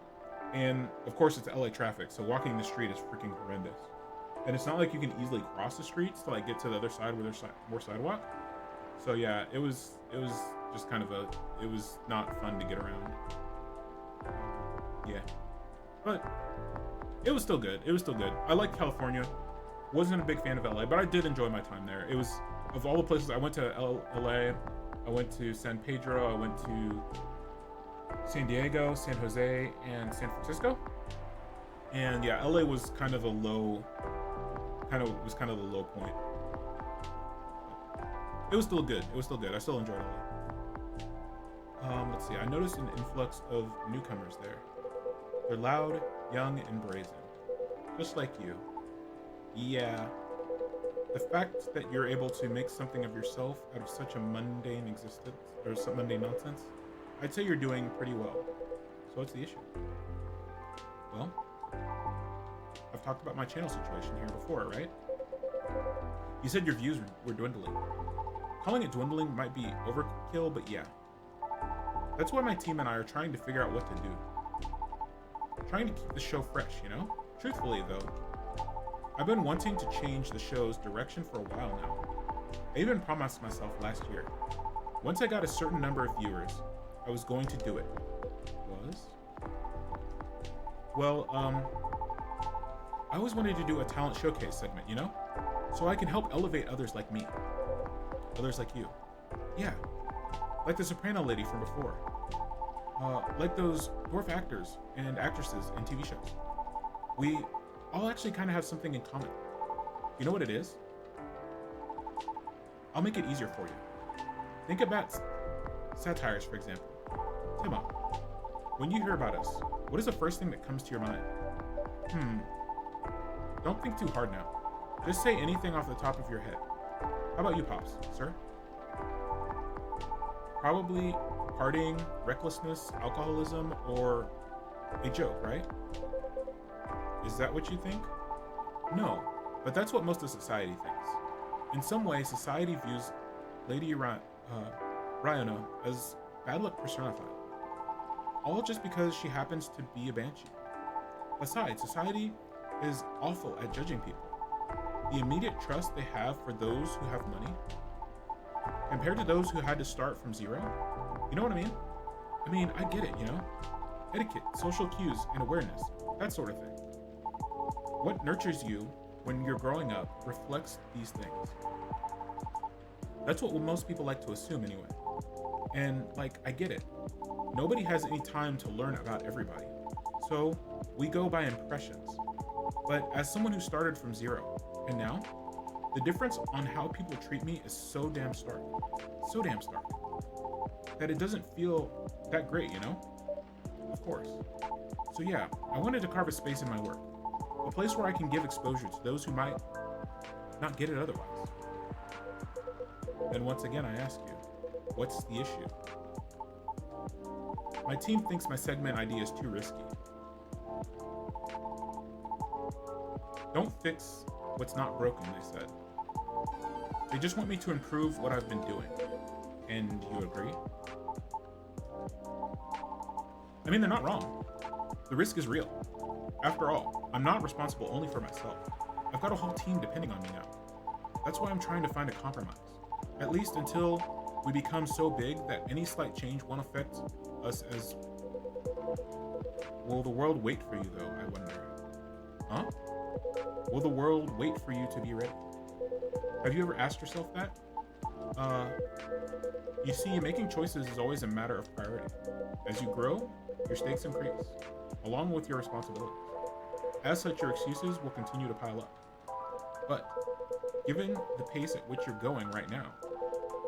Speaker 1: and of course it's LA traffic, so walking in the street is freaking horrendous. And it's not like you can easily cross the streets to like get to the other side where there's more sidewalk. So yeah, it was just kind of it was not fun to get around. Yeah, but it was still good. I liked California. Wasn't a big fan of LA, but I did enjoy my time there. It was, of all the places, I went to LA, I went to San Pedro, I went to San Diego, San Jose, and San Francisco. And yeah, LA was kind of the low point. It was still good. It was still good. I still enjoyed it a lot. Let's see. I noticed an influx of newcomers there. They're loud, young, and brazen. Just like you. Yeah. The fact that you're able to make something of yourself out of such a mundane existence, or some mundane nonsense, I'd say you're doing pretty well. So what's the issue? Well, I've talked about my channel situation here before, right? You said your views were dwindling. Calling it dwindling might be overkill, but yeah. That's why my team and I are trying to figure out what to do. Trying to keep the show fresh, you know? Truthfully, though, I've been wanting to change the show's direction for a while now. I even promised myself last year, once I got a certain number of viewers, I was going to do it. Was? Well, I always wanted to do a talent showcase segment, you know? So I can help elevate others like me. Others like you. Yeah. Like the soprano lady from before. Like those dwarf actors and actresses in TV shows. We all actually kind of have something in common. You know what it is? I'll make it easier for you. Think about satires, for example. Timma, when you hear about us, what is the first thing that comes to your mind? Don't think too hard now. Just say anything off the top of your head. How about you, Pops, sir? Probably partying, recklessness, alcoholism, or a joke, right? Is that what you think? No, but that's what most of society thinks. In some way, society views Lady Rayana as bad luck personified. All just because she happens to be a banshee. Besides, society is awful at judging people. The immediate trust they have for those who have money, compared to those who had to start from zero. You know what I mean? I get it, you know? Etiquette, social cues, and awareness, that sort of thing. What nurtures you when you're growing up reflects these things. That's what most people like to assume anyway. And, I get it. Nobody has any time to learn about everybody. So, we go by impressions. But as someone who started from zero, and now, the difference on how people treat me is so damn stark, that it doesn't feel that great, you know? Of course. So yeah, I wanted to carve a space in my work, a place where I can give exposure to those who might not get it otherwise. Then once again, I ask you, what's the issue? My team thinks my segment idea is too risky. Don't fix what's not broken, they said. They just want me to improve what I've been doing. And you agree? They're not wrong. The risk is real. After all, I'm not responsible only for myself. I've got a whole team depending on me now. That's why I'm trying to find a compromise. At least until we become so big that any slight change won't affect us as... Will the world wait for you, though, I wonder? Huh? Will the world wait for you to be ready? Have you ever asked yourself that? You see, making choices is always a matter of priority. As you grow, your stakes increase, along with your responsibilities. As such, your excuses will continue to pile up. But, given the pace at which you're going right now,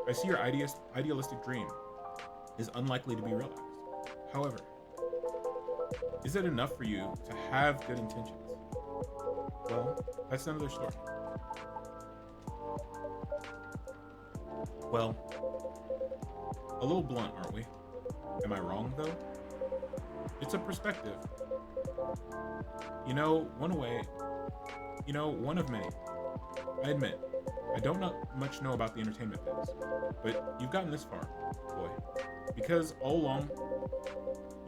Speaker 1: I see your idealistic dream is unlikely to be realized. However, is it enough for you to have good intentions? Well, that's another story. Well, a little blunt, aren't we? Am I wrong, though? It's a perspective. One of many. I admit, I don't much know about the entertainment biz, but you've gotten this far, boy. Because all along,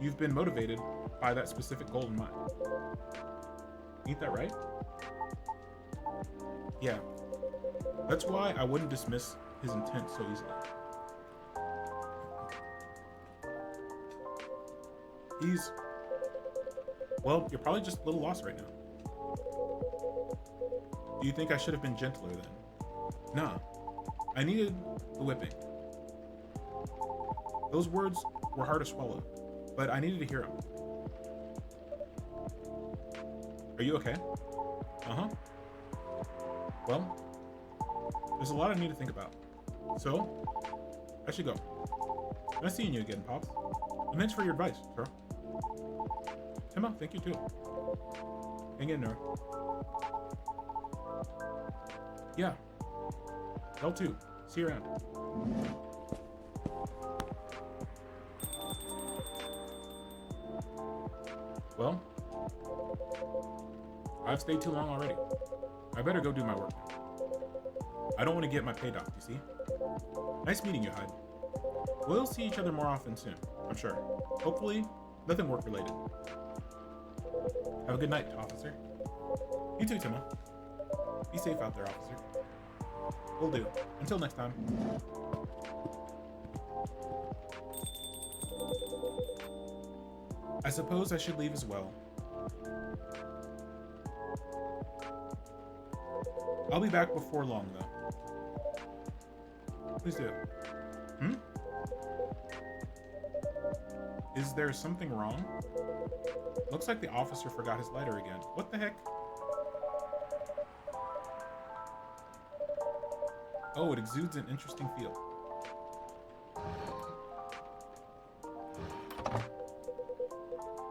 Speaker 1: you've been motivated by that specific goal in mind. Ain't that right? Yeah. That's why I wouldn't dismiss his intent so easily. You're probably just a little lost right now. Do you think I should have been gentler then? Nah. I needed the whipping. Those words were hard to swallow, but I needed to hear them. Are you okay? Uh-huh. Well, there's a lot I need to think about. So, I should go. Nice seeing you again, Pops. And thanks for your advice, sir. Emma, thank you too. Hang in there. Yeah. Y'all too. See you around. Well, I've stayed too long already. I better go do my work. I don't want to get my pay docked, you see? Nice meeting you, Hyde. We'll see each other more often soon, I'm sure. Hopefully, nothing work-related. Have a good night, officer. You too, Timma. Be safe out there, officer. Will do. Until next time. I suppose I should leave as well. I'll be back before long, though. Please do. Hmm? Is there something wrong? Looks like the officer forgot his lighter again. What the heck? Oh, it exudes an interesting feel.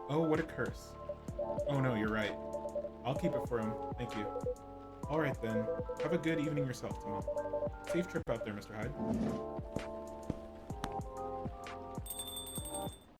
Speaker 1: Oh, what a curse. Oh no, you're right. I'll keep it for him. Thank you. Alright then. Have a good evening yourself, Timon. Safe trip out there, Mr. Hyde.